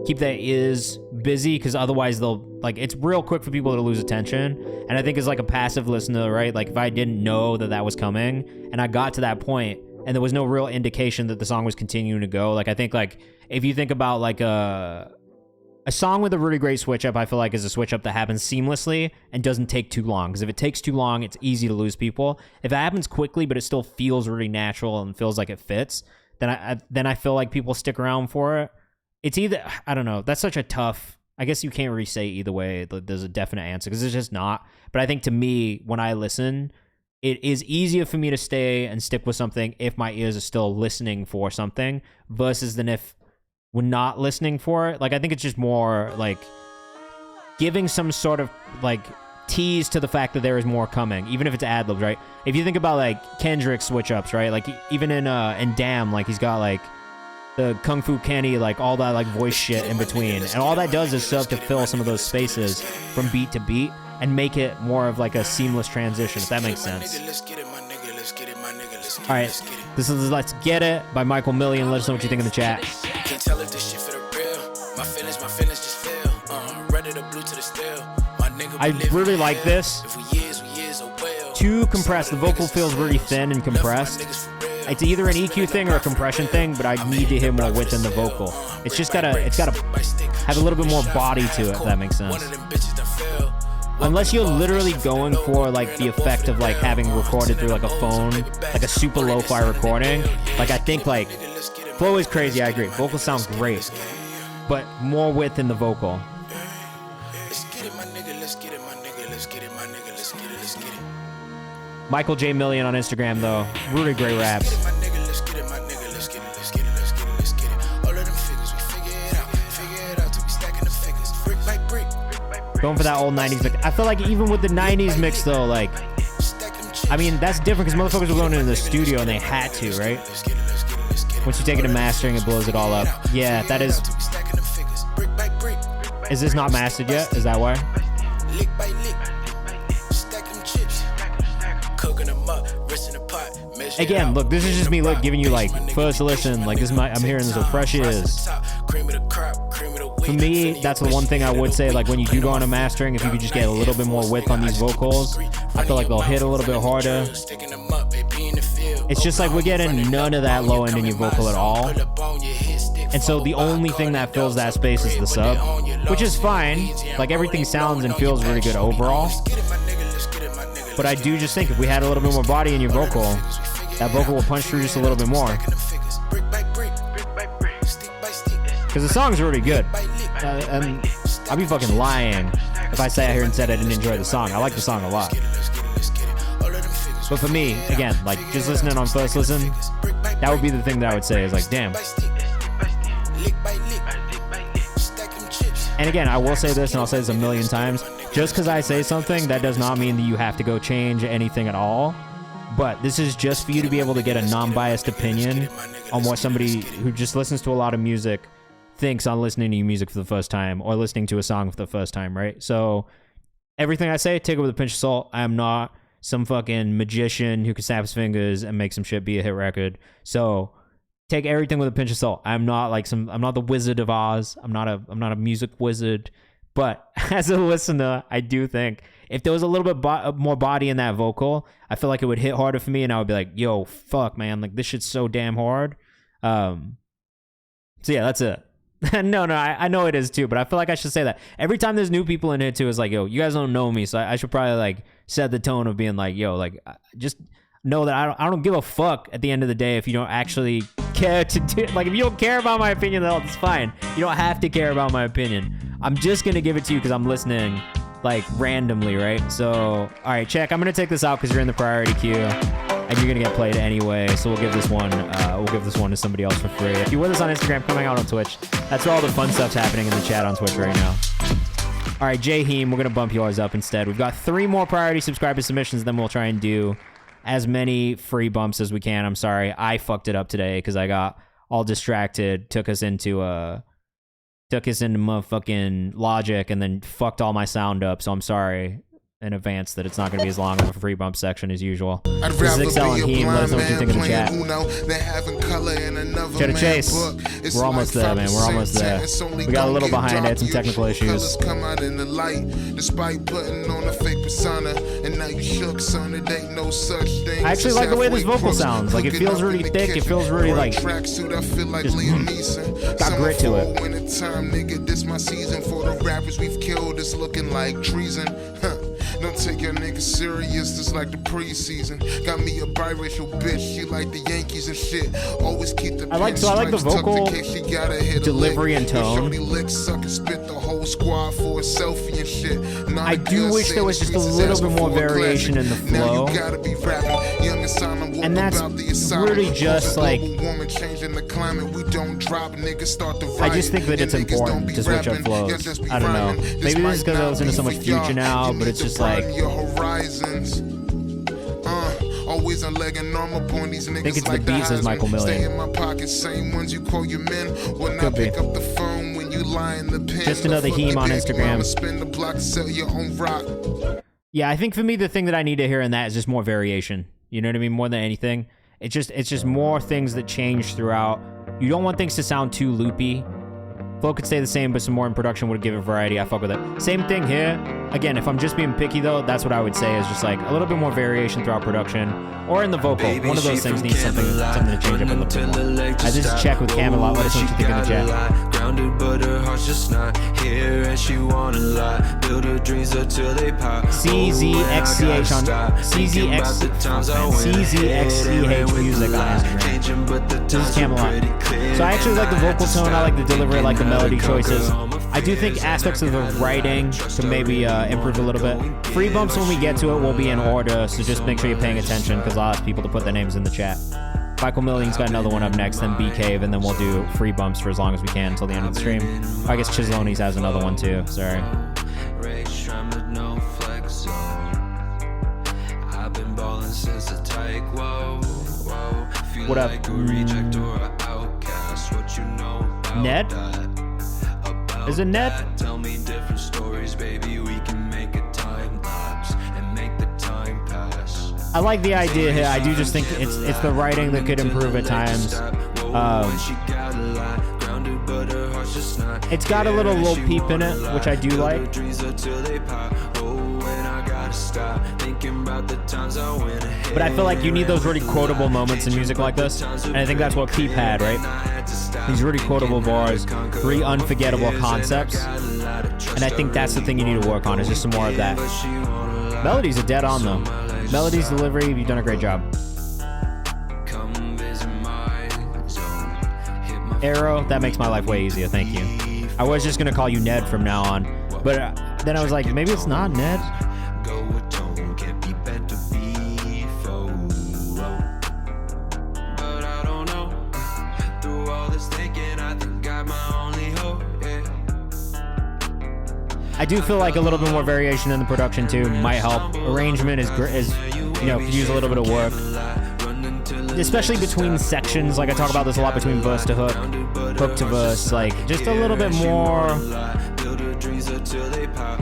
keep their ears busy, because otherwise they'll like it's real quick for people to lose attention. And I think as like a passive listener, right? Like if I didn't know that was coming and I got to that point and there was no real indication that the song was continuing to go, like I think like if you think about like a song with a really great switch up, I feel like is a switch up that happens seamlessly and doesn't take too long. Because if it takes too long, it's easy to lose people. If it happens quickly, but it still feels really natural and feels like it fits, then I feel like people stick around for it. It's either, I don't know, that's such a tough, I guess you can't really say either way there's a definite answer, because it's just not. But I think to me, when I listen, it is easier for me to stay and stick with something if my ears are still listening for something versus than if we're not listening for it. Like, I think it's just more like giving some sort of like tease to the fact that there is more coming, even if it's ad-libs, right? If you think about like Kendrick's switch-ups, right? Like even in Damn, like he's got like the Kung Fu Kenny, like all that like voice shit in between. And all that does is serve to fill some of those spaces from beat to beat and make it more of like a seamless transition, if that makes sense. All right, this is Let's Get It by Michael Millian. Let us know what you think in the chat. Can't tell if this shit for the real. My feelings just feel. Red to the blue to the steel. My nigga, I really like this. Too compressed. The vocal feels really thin and compressed. It's either an EQ thing or a compression thing, but I need to hear more width in the vocal. It's gotta have a little bit more body to it, if that makes sense. unless you're literally going for like the effect of like having recorded through like a phone, like a super lo-fi recording, like I think like flow is crazy. I agree. Vocal sounds great, but more width in the vocal. Michael J. Million on Instagram though, really great raps. Going for that old 90s mix. I feel like even with the 90s mix though, like, I mean, that's different because motherfuckers were going into the studio and they had to, right? Once you take it to mastering, it blows it all up. Yeah, that is... Is this not mastered yet? Is that why? Again, look, this is just me giving you like first listen. Like this is I'm hearing this as fresh as. For me, that's the one thing I would say. Like when you do go into mastering, if you could just get a little bit more width on these vocals, I feel like they'll hit a little bit harder. It's just like we're getting none of that low end in your vocal at all. And so the only thing that fills that space is the sub, which is fine. Like everything sounds and feels really good overall. But I do just think if we had a little bit more body in your vocal, that vocal will punch through just a little bit more. Because the song's really good. And I'd be fucking lying if I sat here and said I didn't enjoy the song. I like the song a lot. But for me, again, like just listening on first listen, that would be the thing that I would say is like, damn. And again, I will say this, and I'll say this a million times. Just because I say something, that does not mean that you have to go change anything at all. But this is just for you to be able to get a non-biased opinion on what somebody who just listens to a lot of music thinks on listening to your music for the first time or listening to a song for the first time, right? So everything I say, take it with a pinch of salt. I am not some fucking magician who can snap his fingers and make some shit be a hit record. So take everything with a pinch of salt. I'm not the Wizard of Oz. I'm not a music wizard. But as a listener, I do think if there was a little bit more body in that vocal, I feel like it would hit harder for me, and I would be like, yo, fuck, man, like this shit's so damn hard. So yeah, that's it. No, I know it is too, but I feel like I should say that. Every time there's new people in here too, it's like, yo, you guys don't know me, so I should probably like set the tone of being like, yo, like just know that I don't give a fuck at the end of the day if you don't actually care to do, like if you don't care about my opinion, then it's fine. You don't have to care about my opinion. I'm just gonna give it to you because I'm listening like randomly, right? So, all right, check. I'm gonna take this out because you're in the priority queue. And you're gonna get played anyway, so we'll give this one to somebody else for free. If you're with us on Instagram, come hang out on Twitch. That's where all the fun stuff's happening in the chat on Twitch right now. All right, Jaheem, we're gonna bump yours up instead. We've got 3 more priority subscriber submissions, then we'll try and do as many free bumps as we can. I'm sorry, I fucked it up today because I got all distracted, took us into motherfucking Logic, and then fucked all my sound up. So I'm sorry in advance that it's not going to be as long of a free bump section as usual. This is XL and Heem. Let us know what you think in the chat. Cheddar Chase. We're almost there, man. We're almost there. We got a little behind. I had some technical issues. I actually like the way this vocal sounds. Like, it feels really thick. It feels really, like, just got grit to it. This my season for the rappers we've killed. It's looking like treason. Don't take your niggas serious, just like the preseason. Got me a biracial bitch, she like the Yankees and shit. Always keep the I like the vocal delivery and tone. I do wish there was just a little bit more variation in the flow. And that's really just like, I just think that it's important to switch up flows. I don't know. Maybe this is because I listen to so much Future now, but it's just like, I think it's the beat, says Michael Million. Could be. Just another Heem on Instagram. Yeah, I think for me the thing that I need to hear in that is just more variation. You know what I mean? More than anything. It's just more things that change throughout. You don't want things to sound too loopy. Flow could stay the same, but some more in production would give it variety. I fuck with it. Same thing here. Again, if I'm just being picky though, that's what I would say is just like a little bit more variation throughout production or in the vocal. One of those things needs something to change up a little bit more. This is Check with Camelot. Let us know what you think in the chat. Grounded, but her heart's just not here, and she wanna lie. Build her dreams up till they pop. CZXCH on CZXCH music on Instagram. This is Camelot. So I actually like the vocal tone. I like the delivery. I like the melody choices. I do think aspects of the writing could maybe improve a little bit. Free bumps when we get to it will be in order, so just make sure you're paying attention because I'll ask people to put their names in the chat. Michael Million's got another one up next, then B-Cave, and then we'll do free bumps for as long as we can until the end of the stream. I guess Chisloni's has another one too. Sorry. What up? Ned? Is it Ned? Tell me different stories, baby. We can make a time lapse and make the time pass. I like the idea here. I do just think it's the writing that could improve at times. It's got a little Lil Peep in it, which I do like. But I feel like you need those really quotable moments in music like this, and I think that's what Peep had, right? These really quotable bars, really unforgettable concepts, and I think that's the thing you need to work on, is just some more of that. Melodies are dead on though. Melodies, delivery, you've done a great job. Arrow, that makes my life way easier, thank you. I was just gonna call you Ned from now on, but then I was like, maybe it's not Ned. I do feel like a little bit more variation in the production too might help. Arrangement is you know, could use a little bit of work, especially between sections. Like I talk about this a lot, between verse to hook, hook to verse. Like just a little bit more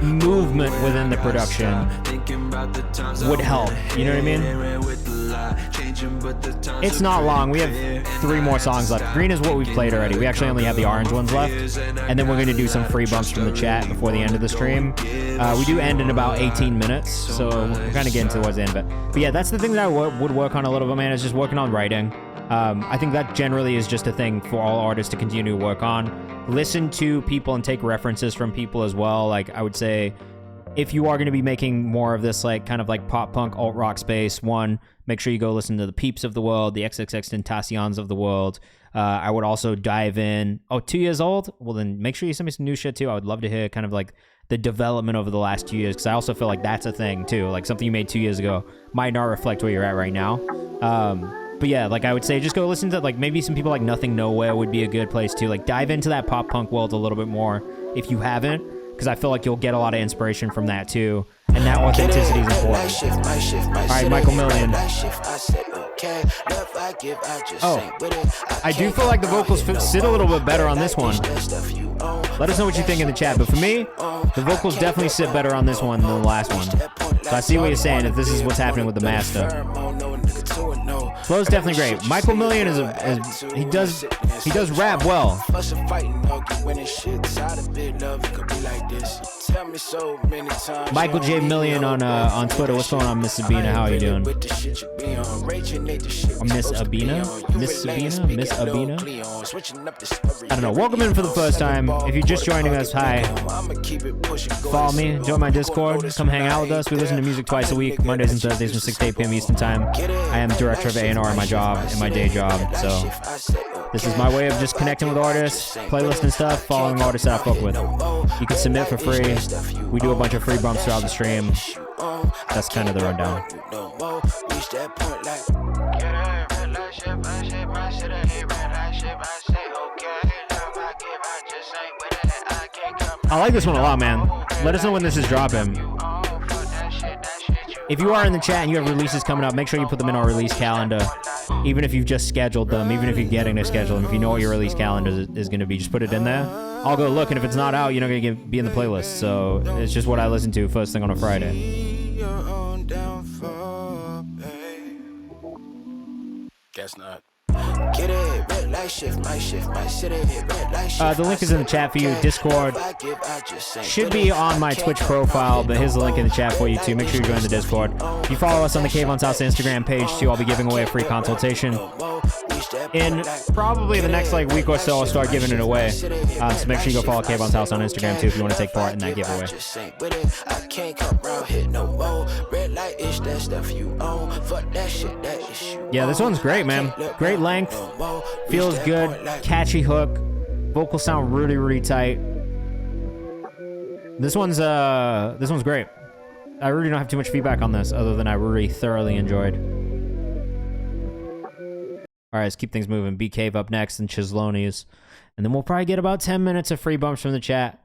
movement within the production would help. You know what I mean? It's not long. We have 3 more songs left. Green is what we've played already. We actually only have the orange ones left. And then we're going to do some free bumps from the chat before the end of the stream. We do end in about 18 minutes, so we're kind of getting towards the end of it. But yeah, that's the thing that I would work on a little bit, man, is just working on writing. I think that generally is just a thing for all artists to continue to work on. Listen to people and take references from people as well. Like, I would say, if you are going to be making more of this, like, kind of like pop punk alt rock space, one, make sure you go listen to the Peeps of the world, the XXXTentacions of the world. I would also dive in. Oh, 2 years old? Well, then make sure you send me some new shit too. I would love to hear kind of like the development over the last 2 years, because I also feel like that's a thing too. Like something you made 2 years ago might not reflect where you're at right now. But yeah, like I would say, just go listen to, like, maybe some people like Nothing Nowhere would be a good place to, like, dive into that pop punk world a little bit more if you haven't, because I feel like you'll get a lot of inspiration from that too, and that authenticity is important. All right, Michael Million. Oh, I do feel like the vocals sit a little bit better on this one. Let us know what you think in the chat, but for me, the vocals definitely sit better on this one than the last one. So I see what you're saying, if this is what's happening with the master. Flow's definitely great. Michael Million he does rap well. Michael J. Million on Twitter. What's going on, Miss Sabina? How are you doing? Or Miss Abina? Miss Sabina? Miss Abina? I don't know. Welcome in for the first time. If you're just joining us, hi. Follow me. Join my Discord. Come hang out with us. We listen to music twice a week, Mondays and Thursdays from 6 to 8 p.m. Eastern Time. I am director of A&R in my day job. So this is my way of just connecting with artists, playlist and stuff, following artists that I fuck with. You can submit for free. We do a bunch of free bumps throughout the stream. That's kind of the rundown. I like this one a lot, man. Let us know when this is dropping. If you are in the chat and you have releases coming up, make sure you put them in our release calendar. Even if you've just scheduled them, even if you're getting to schedule them, if you know what your release calendar is going to be, just put it in there. I'll go look, and if it's not out, you're not going to be in the playlist. So it's just what I listen to first thing on a Friday. Guess not. Get it, red light shift, my city, red light shift. The link is in the chat for you. Discord should be on my Twitch profile, but here's the link in the chat for you too. Make sure you join the Discord. If you follow us on the Kayvan's House Instagram page too, I'll be giving away a free consultation. In probably the next like week or so, I'll start giving it away. So make sure you go follow Kayvan's House on Instagram too if you want to take part in that giveaway. Yeah, this one's great, man. Great length, feels good, catchy hook, vocals sound really, really tight. This one's great. I really don't have too much feedback on this other than I really thoroughly enjoyed. All right, let's keep things moving. B Cave up next and Chislonies. And then we'll probably get about 10 minutes of free bumps from the chat.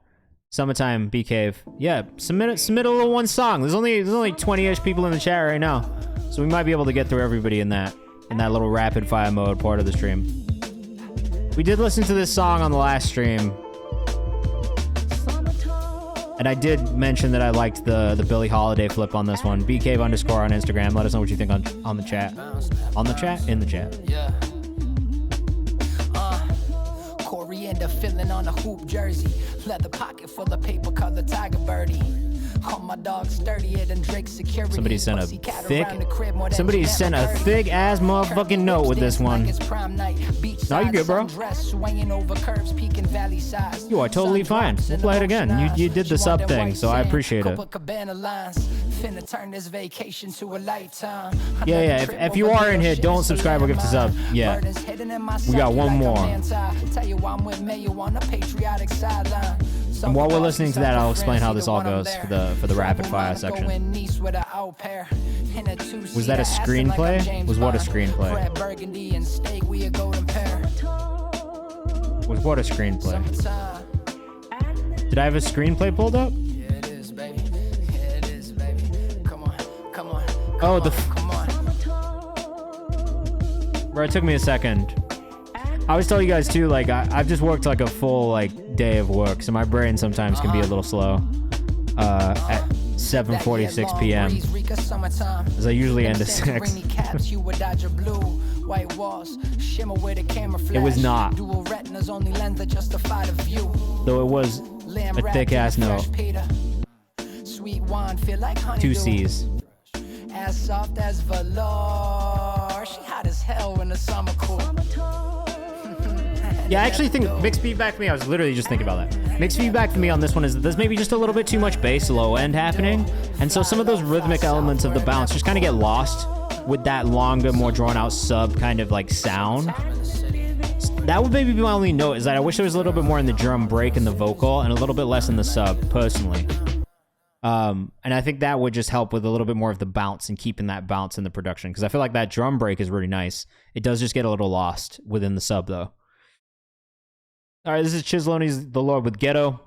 Summertime, B Cave. Yeah, submit a little one song. There's only 20-ish people in the chat right now. So we might be able to get through everybody in that little rapid fire mode part of the stream. We did listen to this song on the last stream. And I did mention that I liked the Billie Holiday flip on this one. BCave_ on Instagram. Let us know what you think on the chat. On the chat? In the chat. Yeah. Coriander filling on a hoop jersey. Leather pocket full of paper color tiger birdie. All my dogs sturdier than Drake's security. Somebody sent a thick ass motherfucking note with this one. No, you good, bro. You are totally fine. We'll play it again. You did the sub thing, so I appreciate it. Yeah. If you are in here, don't subscribe or give to sub. Yeah. We got one more. And while we're listening to that, I'll explain how this all goes for the rapid fire section. Was that a screenplay? Was what a screenplay? Was what a screenplay? Did I have a screenplay pulled up? Yeah, it is, baby. Yeah, it is, baby. Come on. Oh, Bro, it took me a second. I always tell you guys too, like I've just worked like a full like day of work, so my brain sometimes can be a little slow. At 7:46 p.m. as I usually end at 6. It was not. Though it was a thick ass note. 2 C's. As soft as velour. She hot as hell when the summer cool. Yeah, I actually think mixed feedback for me, I was literally just thinking about that. Mixed feedback for me on this one is that there's maybe just a little bit too much bass low end happening. And so some of those rhythmic elements of the bounce just kind of get lost with that longer, more drawn out sub kind of like sound. That would maybe be my only note, is that I wish there was a little bit more in the drum break and the vocal and a little bit less in the sub, personally. And I think that would just help with a little bit more of the bounce and keeping that bounce in the production. Because I feel like that drum break is really nice. It does just get a little lost within the sub, though. All right, this is Chislonies The Lord with Ghetto.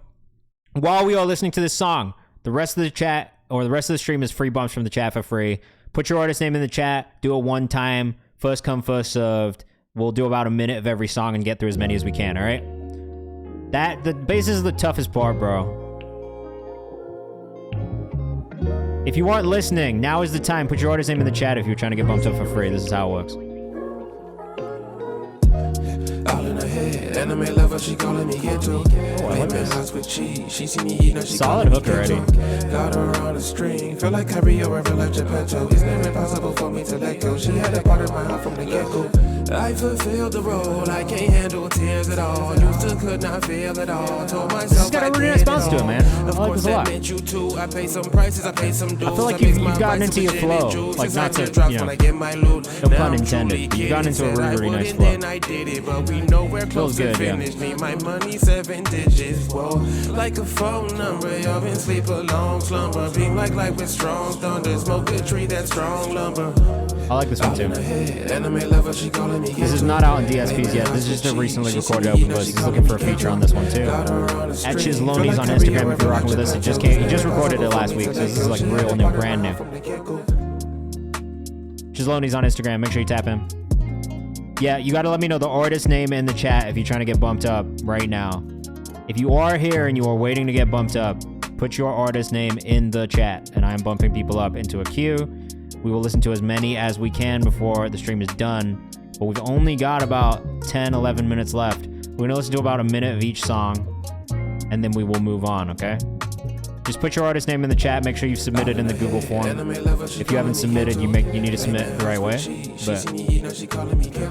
While we are listening to this song, the rest of the chat, or the rest of the stream is free bumps from the chat for free. Put your artist name in the chat. Do it one time. First come, first served. We'll do about a minute of every song and get through as many as we can, all right? The bass is the toughest part, bro. If you aren't listening, now is the time. Put your artist name in the chat if you're trying to get bumped up for free. This is how it works. All in her head, anime lover, she calling me Ghetto. Lemon house with cheese, she see me eat, now she solid hook already. Got her on a string, feel like Kyrie or feel like Geppetto. It's never impossible for me to let go. She had a part of my heart from the get-go. I fulfilled the role, I can't handle tears at all. Used to could not feel at all. Told myself this has got a really nice bounce to it, man. I like this a lot. You too. I pay some prices, I pay some dues. I feel like you've gotten into your flow. Like, not to, you know, no pun intended. But you've gotten into a really, really nice flow. Feels good, yeah. Need my money 7 digits, whoa. Like a phone number, y'all been sleep a long slumber. Beam like light with strong thunder. Smoke a tree that's strong lumber. I like this one too. This is not out on DSPs yet. This is just a recently recorded open list. He's looking for a feature on this one too. At Chislonies on Instagram if you're rocking with us. It just came. He just recorded it last week, so this is like real new, brand new. Chislonies on Instagram. Make sure you tap him. Yeah, you got to let me know the artist name in the chat if you're trying to get bumped up right now. If you are here and you are waiting to get bumped up, put your artist name in the chat, and I am bumping people up into a queue. We will listen to as many as we can before the stream is done. but we've only got about 10, 11 minutes left. We're gonna listen to about a minute of each song, and then we will move on, okay? Just put your artist name in the chat. Make sure you've submitted in the Google form. If you haven't submitted, you need to submit the right way. But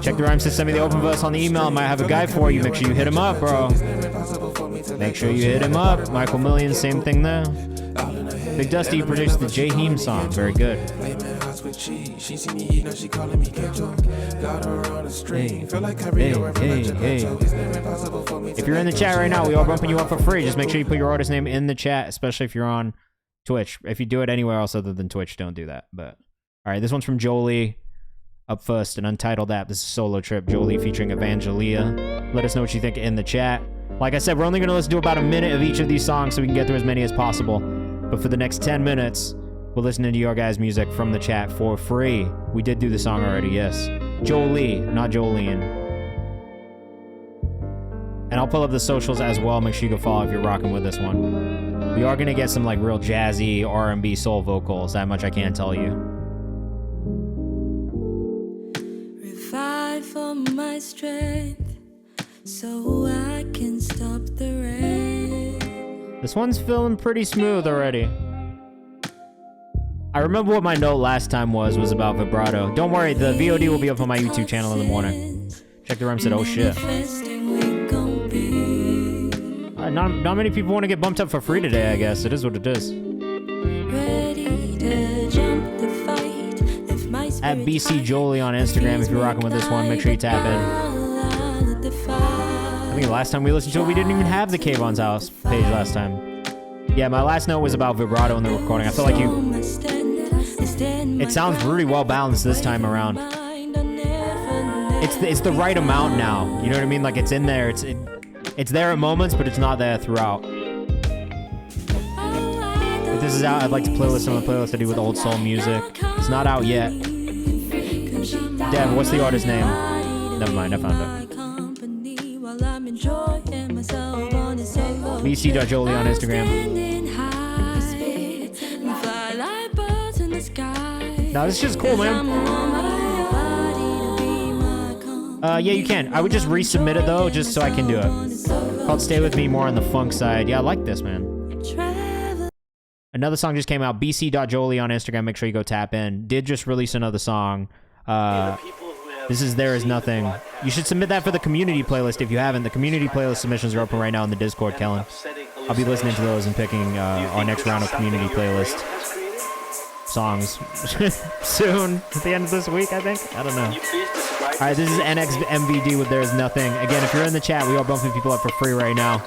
check the rhymes to send me the open verse on the email. I might have a guy for you. Make sure you hit him up, bro. Make sure you hit him up. Michael Million, same thing there. Big Dusty produced the Jaheim song. Very good. Hey. If you're in the chat right now, we are bumping you up for free. Just make sure you put your artist name in the chat, especially if you're on Twitch. If you do it anywhere else other than Twitch, don't do that. But all right, this one's from Jolie. Up first, an untitled app. This is Solo Trip. Jolie featuring Evangelia. Let us know what you think in the chat. Like I said, we're only going to listen to about a minute of each of these songs so we can get through as many as possible. But for the next 10 minutes, we're listening to your guys' music from the chat for free. We did do the song already, yes. Jolie, not Jolene. And I'll pull up the socials as well. Make sure you go follow if you're rocking with this one. We are going to get some like real jazzy R&B soul vocals. That much I can tell you. Revive for my strength so I can stop the rain. This one's feeling pretty smooth already. I remember what my note last time was about vibrato. Don't worry, the VOD will be up on my YouTube channel in the morning. Check the rhyme, said, oh shit. Not many people want to get bumped up for free today, I guess. It is what it is. At BC Jolie on Instagram, if you're rocking with this one, make sure you tap in. I think last time we listened to it, we didn't even have the Kayvan's House page last time. Yeah, my last note was about vibrato in the recording. I feel like it sounds really well balanced this time around. It's the right amount now. You know what I mean? Like it's in there. It's there at moments, but it's not there throughout. If this is out, I'd like to playlist some of the playlists I do with old soul music. It's not out yet. Dev, what's the artist's name? Never mind, I found it. BC.Jolie on Instagram. No, this shit's cool, man. Yeah, you can. I would just resubmit it, though, just so I can do it. Called Stay With Me, more on the funk side. Yeah, I like this, man. Another song just came out. BC.Jolie on Instagram. Make sure you go tap in. Did just release another song. This is There Is Nothing. You should submit that for the community playlist if you haven't. The community playlist submissions are open right now in the Discord, Kellen. I'll be listening to those and picking our next round of community playlist songs soon. At the end of this week, I think. I don't know. All right, this is NXMVD with There Is Nothing. Again, if you're in the chat, we are bumping people up for free right now.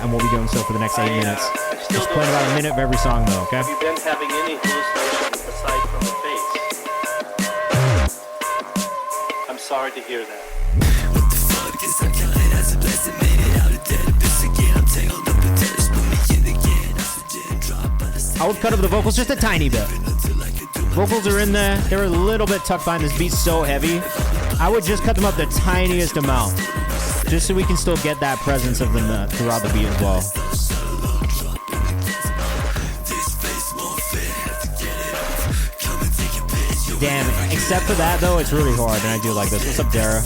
And we'll be doing so for the next 8 minutes. Just playing about a minute of every song, though, okay? Have you been having any hallucinations aside from the face? I'm sorry to hear that. What the fuck is I counted as a blessing, made it out of dead abyss again. I'm tangled up in tennis, put me in again. I would cut up the vocals just a tiny bit. Vocals are in there. They're a little bit tucked behind. This beat's so heavy. I would just cut them up the tiniest amount, just so we can still get that presence of them throughout the beat as well. Damn, except for that though, it's really hard, and I do like this. What's up, Dara?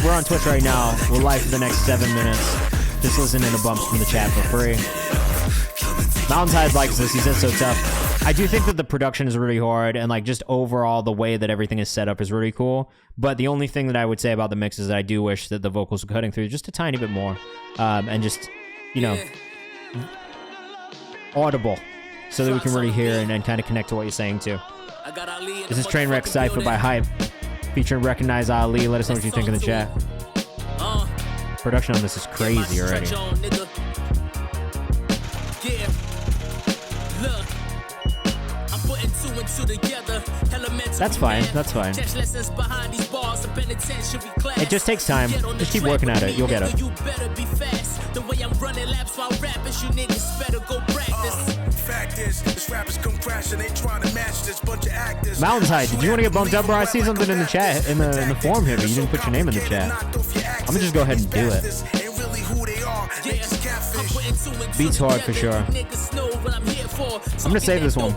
We're on Twitch right now. We're live for the next 7 minutes. Just listening to bumps from the chat for free. Mountainside likes this. He said so tough. I do think that the production is really hard, and like just overall the way that everything is set up is really cool. But the only thing that I would say about the mix is that I do wish that the vocals were cutting through just a tiny bit more, and just, you know, audible, so that we can really hear and kind of connect to what you're saying too. This is Trainwreck Cypher by Hype, featuring Recognize Ali. Let us know what you think in the chat. Production on this is crazy already. That's fine, that's fine. It just takes time. Just keep working at it, you'll get it. Mountainside, did you want to get bumped up, bro? I see something in the chat, in the forum here, but you didn't put your name in the chat. I'm gonna just go ahead and do it. Beats hard for sure. I'm gonna save this one.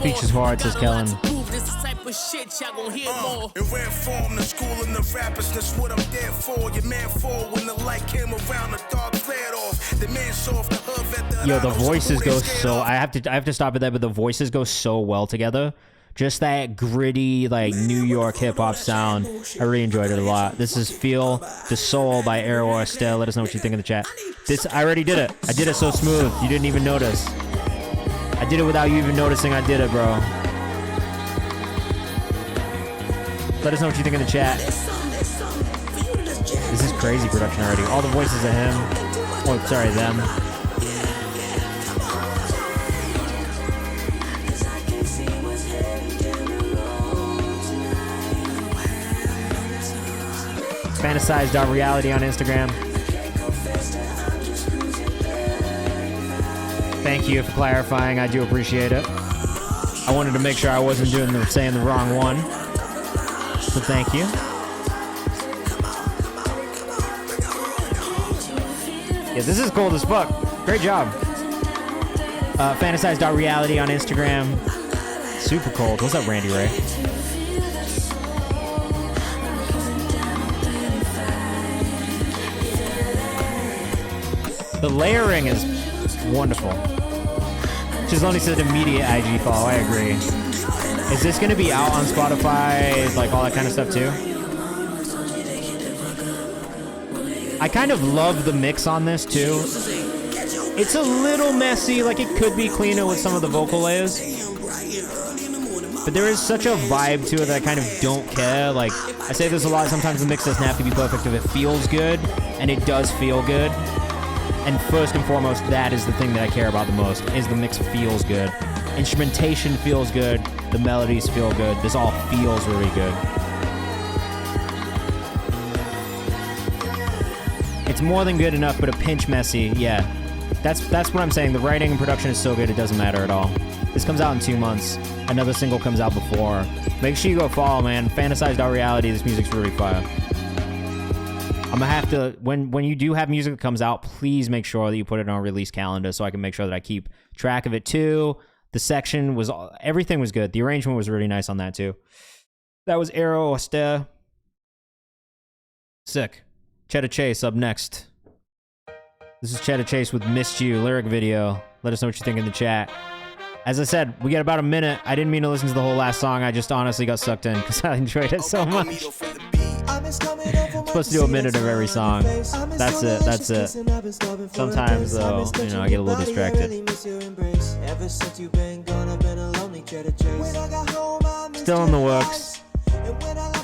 Features hard, says Kellen. In rare form, the school and the rappers, that's what I'm there for. Your man fall when the light came around, the dark flared off. The man saw off the hub at the Yo, the voices go so I have to stop at that, but the voices go so well together. Just that gritty, like, New York hip-hop sound. I really enjoyed it a lot. This is Feel the Soul by Aero Estelle. Let us know what you think in the chat. I already did it. I did it so smooth. You didn't even notice. I did it without you even noticing I did it, bro. Let us know what you think in the chat. This is crazy production already. All the voices of him. Oh, sorry, them. Fantasize.reality on Instagram. Thank you for clarifying. I do appreciate it. I wanted to make sure I wasn't saying the wrong one. So thank you. Yeah, this is cold as fuck. Great job. Fantasize.reality on Instagram. Super cold. What's up, Randy Ray? The layering is wonderful. Chisoni said immediate IG follow. I agree. Is this going to be out on Spotify, like all that kind of stuff too? I kind of love the mix on this too. It's a little messy, like it could be cleaner with some of the vocal layers. But there is such a vibe to it that I kind of don't care. Like, I say this a lot, sometimes the mix doesn't have to be perfect if it feels good, and it does feel good. And first and foremost, that is the thing that I care about the most, is the mix feels good. Instrumentation feels good, the melodies feel good, this all feels really good. It's more than good enough, but a pinch messy, yeah. That's what I'm saying, the writing and production is so good it doesn't matter at all. This comes out in 2 months, another single comes out before. Make sure you go follow, man. Fantasize.reality, this music's really fire. I'm gonna have to, when you do have music that comes out, please make sure that you put it on a release calendar so I can make sure that I keep track of it too. The section was, everything was good. The arrangement was really nice on that too. That was Aero Estelle. Sick. Cheddar Chase up next. This is Cheddar Chase with Missed You lyric video. Let us know what you think in the chat. As I said, we got about a minute. I didn't mean to listen to the whole last song. I just honestly got sucked in because I enjoyed it so much. I'm supposed to do a minute of every song. That's it. That's it. Sometimes, though, you know, I get a little distracted. Still in the works.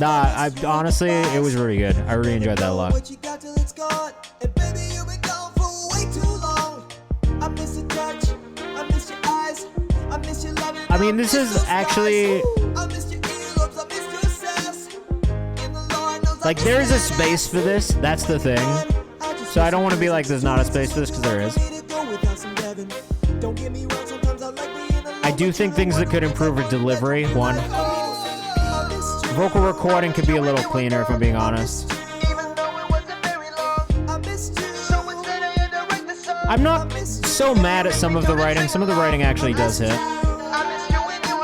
Nah, honestly, it was really good. I really enjoyed that a lot. I mean, this is actually... Like, there is a space for this. That's the thing. So I don't want to be like, there's not a space for this, because there is. I do think things that could improve are delivery, one. Vocal recording could be a little cleaner, if I'm being honest. I'm not so mad at some of the writing. Some of the writing actually does hit.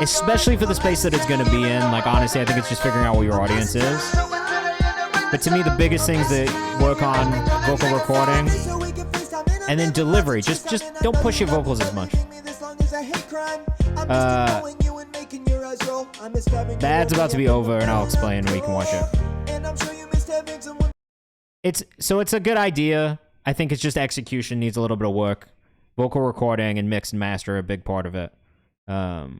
Especially for the space that it's going to be in. Like, honestly, I think it's just figuring out what your audience is. But to me, the biggest things that work on vocal recording and then delivery. Just don't push your vocals as much. The ad's about to be over, and I'll explain when you can watch it. It's a good idea. I think it's just execution needs a little bit of work. Vocal recording and mix and master are a big part of it. Let's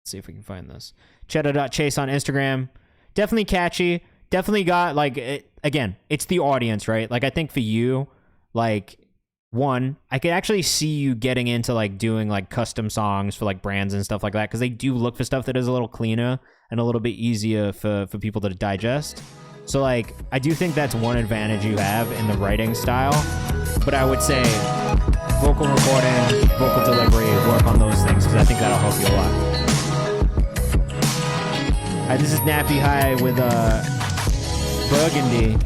see if we can find this. Cheddar.chase on Instagram. Definitely catchy. Definitely got, like, again, it's the audience, right? Like, I think for you, like, one, I could actually see you getting into, like, doing, like, custom songs for, like, brands and stuff like that, because they do look for stuff that is a little cleaner and a little bit easier for people to digest. So, like, I do think that's one advantage you have in the writing style, but I would say vocal recording, vocal delivery, work on those things, because I think that'll help you a lot. This is Nappy High with Burgundy.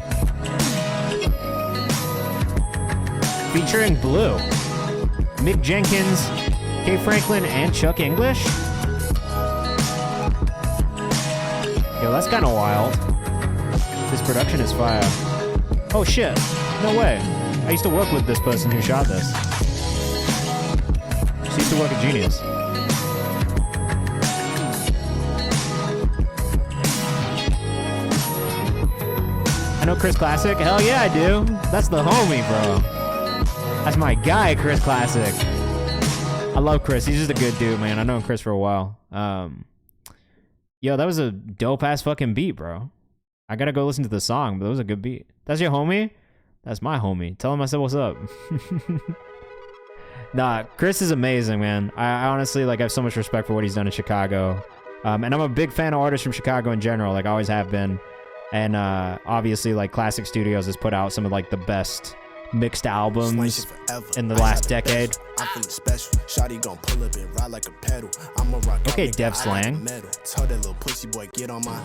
Featuring Blue. Mick Jenkins, Kay Franklin, and Chuck English. Yo, that's kind of wild. This production is fire. Oh shit, no way. I used to work with this person who shot this. She used to work at Genius. I know Chris Classic? Hell yeah, I do. That's the homie, bro. That's my guy, Chris Classic. I love Chris. He's just a good dude, man. I've known Chris for a while. Yo, that was a dope-ass fucking beat, bro. I gotta go listen to the song, but that was a good beat. That's your homie? That's my homie. Tell him I said what's up. Nah, Chris is amazing, man. I honestly, like, have so much respect for what he's done in Chicago. And I'm a big fan of artists from Chicago in general, like I always have been. And obviously, like, Classic Studios has put out some of, like, the best mixed albums in the last decade. Okay, Dev Slang. Told that little pussy boy get on my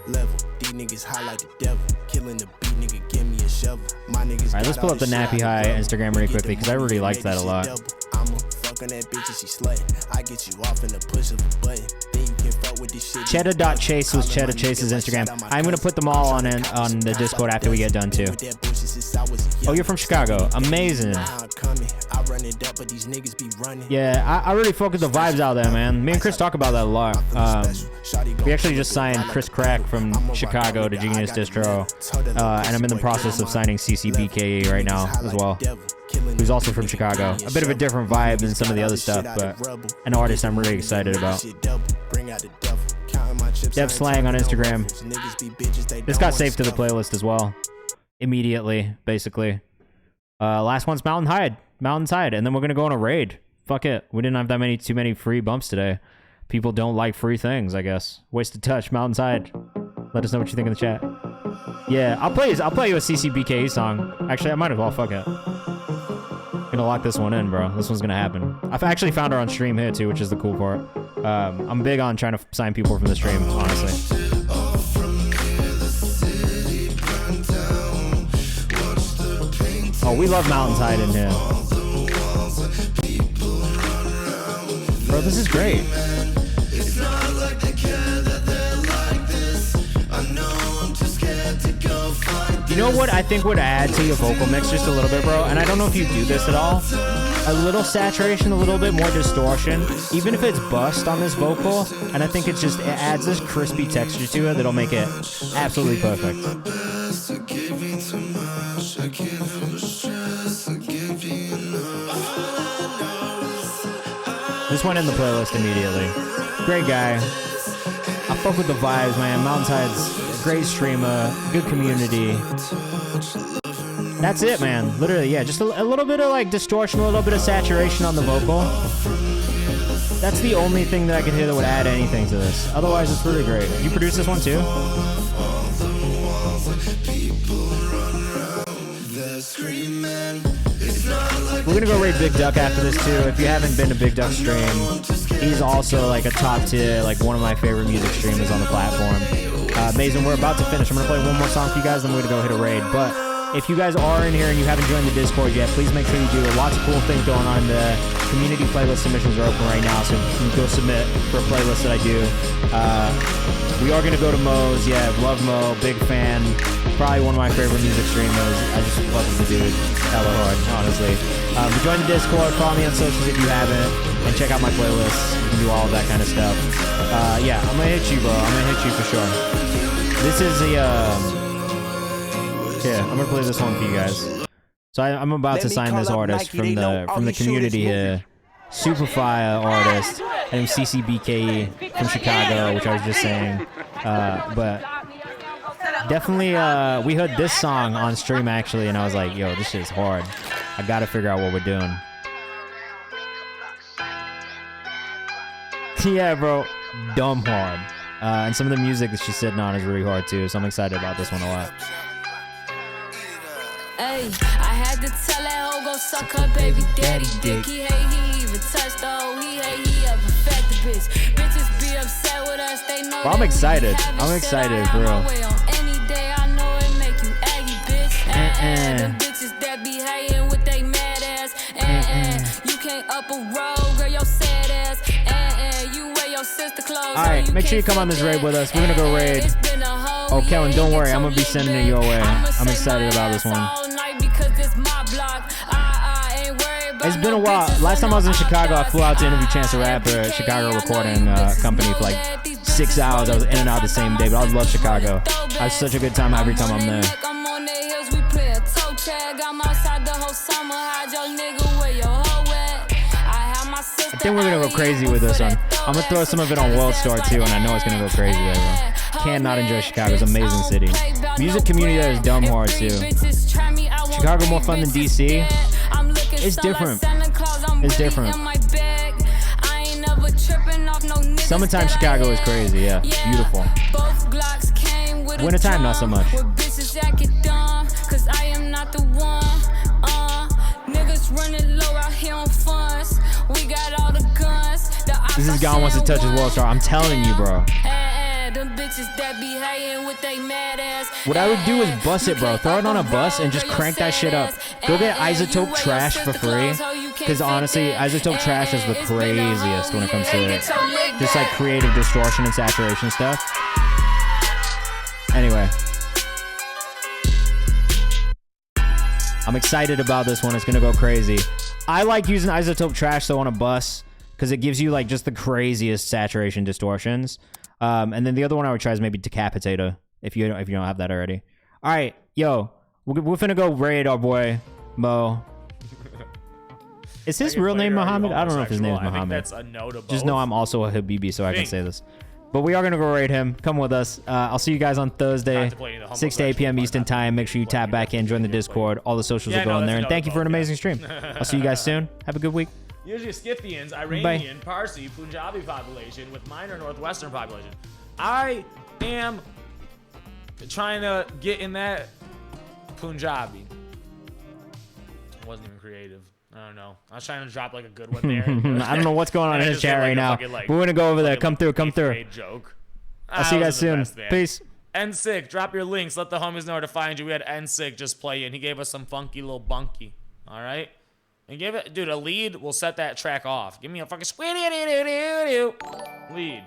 level. These niggas high like the devil. Killing the beat, nigga, give me a shovel. My niggas. Alright, let's pull up the Nappy High Instagram really quickly because I really liked that a lot. I'm a fucking that bitch and she slay. I get you off in the push of a button. Then you can fuck with this shit. Cheddar.chase was Cheddar Chase's Instagram. I'm gonna put them all on the Discord after we get done too. Oh, you're from Chicago. Amazing. Yeah, I really fuck with the vibes out there, man. Me and Chris talk about that a lot. We actually just signed Chris Crack from Chicago to Genius Distro, and I'm in the process of signing CCBKE right now as well, who's also from Chicago. A bit of a different vibe than some of the other stuff, but an artist I'm really excited about. Dev Slang on Instagram. This got saved to the playlist as well. Immediately, basically. Last one's Mountain's Hide, and then we're gonna go on a raid. Fuck it. We didn't have that too many free bumps today. People don't like free things, I guess. Wasted Touch, Mountain's Hide. Let us know what you think in the chat. Yeah, I'll play you a CCBKE song. Actually, I might as well. Fuck it. Gonna lock this one in, bro. This one's gonna happen. I've actually found her on stream here too, which is the cool part. I'm big on trying to sign people from the stream, honestly. Oh, we love Mountain's Hide in here. Bro, this is great. You know what I think would add to your vocal mix just a little bit, bro? And I don't know if you do this at all. A little saturation, a little bit more distortion, even if it's bust on this vocal. And I think it adds this crispy texture to it that'll make it absolutely perfect. This went in the playlist immediately. Great guy. I fuck with the vibes, man. Mountain's Hide's a great streamer, good community. That's it, man. Literally, yeah. Just a little bit of like distortion, a little bit of saturation on the vocal. That's the only thing that I could hear that would add anything to this. Otherwise, it's really great. You produced this one too? We're gonna go raid Big Duck after this too. If you haven't been to Big Duck's stream, he's also like a top tier, like one of my favorite music streamers on the platform. Mason, we're about to finish. I'm gonna play one more song for you guys, then we're gonna go hit a raid. But if you guys are in here and you haven't joined the Discord yet, please make sure you do. Lots of cool things going on. The community playlist submissions are open right now, so you can go submit for a playlist that I do. We are gonna go to Mo's. Yeah, love Mo, big fan. Probably one of my favorite music streamers. I just love the dude. Hella hard, honestly. But join the Discord, follow me on socials if you haven't, and check out my playlists. You can do all of that kind of stuff. Yeah, I'm gonna hit you, bro. I'm gonna hit you for sure. This is the yeah, I'm gonna play this one for you guys. So I'm about to sign this artist from the community here. Super fire artist named CCBKE from Chicago, which I was just saying. But definitely, we heard this song on stream actually, and I was like, yo, this shit's hard. I gotta figure out what we're doing. Yeah, bro, dumb hard. And some of the music that she's sitting on is really hard too, so I'm excited about this one a lot. Hey, I had to tell that hoe go suck her baby daddy dick. He hate he even touched the hoe. He hate he ever fed the bitch. Bitches be upset with us, they know. Well, I'm excited. I'm excited, bro. Any day I know it Them bitches that be hating with they mad ass. You can't up a road, girl, your sad ass. You wear your sister clothes. Alright, make sure you come on this raid with us. We're gonna go raid. Oh, Kellen, don't worry. I'm gonna be sending it your way. I'm excited about this one. It's been a while. Last time I was in Chicago, I flew out to interview Chance the Rapper at Chicago Recording Company for like 6 hours. I was in and out the same day, but I love Chicago. I have such a good time every time I'm there. I'm on the hills, we play a toe tag. I'm outside the whole summer. Hide your nigga where your hoe at. I have my sister. I think we're gonna go crazy with this one. I'm gonna throw some of it on World Star too, and I know it's gonna go crazy there, bro. Cannot enjoy Chicago. It's an amazing city. Music community there is dumb hard too. Chicago more fun than DC. It's different. It's different. Summertime Chicago is crazy, yeah. Beautiful. Wintertime, not so much. This is God wants to touch his World Star. I'm telling you, bro. What I would do is bus it, bro. Throw it on a bus and just crank that shit up. Go get Isotope Trash for free. Because honestly, Isotope Trash is the craziest when it comes to just like creative distortion and saturation stuff. Anyway. I'm excited about this one. It's going to go crazy. I like using Isotope Trash though on a bus because it gives you like just the craziest saturation distortions. And then the other one I would try is maybe Decapitator if you don't have that already. All right, yo, we're finna go raid our boy Mo. Is his real name Muhammad? I don't know if his name is Muhammad. That's a no to both. Just know I'm also a Habibi, so I can say this. But we are gonna go raid him. Come with us. I'll see you guys on Thursday, 6 to 8 p.m. Eastern time. Make sure you tap back in, join the Discord. All the socials are going there. And thank you for an amazing stream. I'll see you guys soon. Have a good week. Usually Scythians, Iranian, Parsi, Punjabi population with minor Northwestern population. I am trying to get in that Punjabi. It wasn't even creative. I don't know. I was trying to drop like a good one there. I don't know what's going on in his chat right now. We're gonna go over there. Come through. Come through. Joke. I'll see you guys soon. Peace. NSIG, drop your links. Let the homies know where to find you. We had NSIG just play in. He gave us some funky little bunky. All right. And give it, dude, a lead will set that track off. Give me a fucking lead.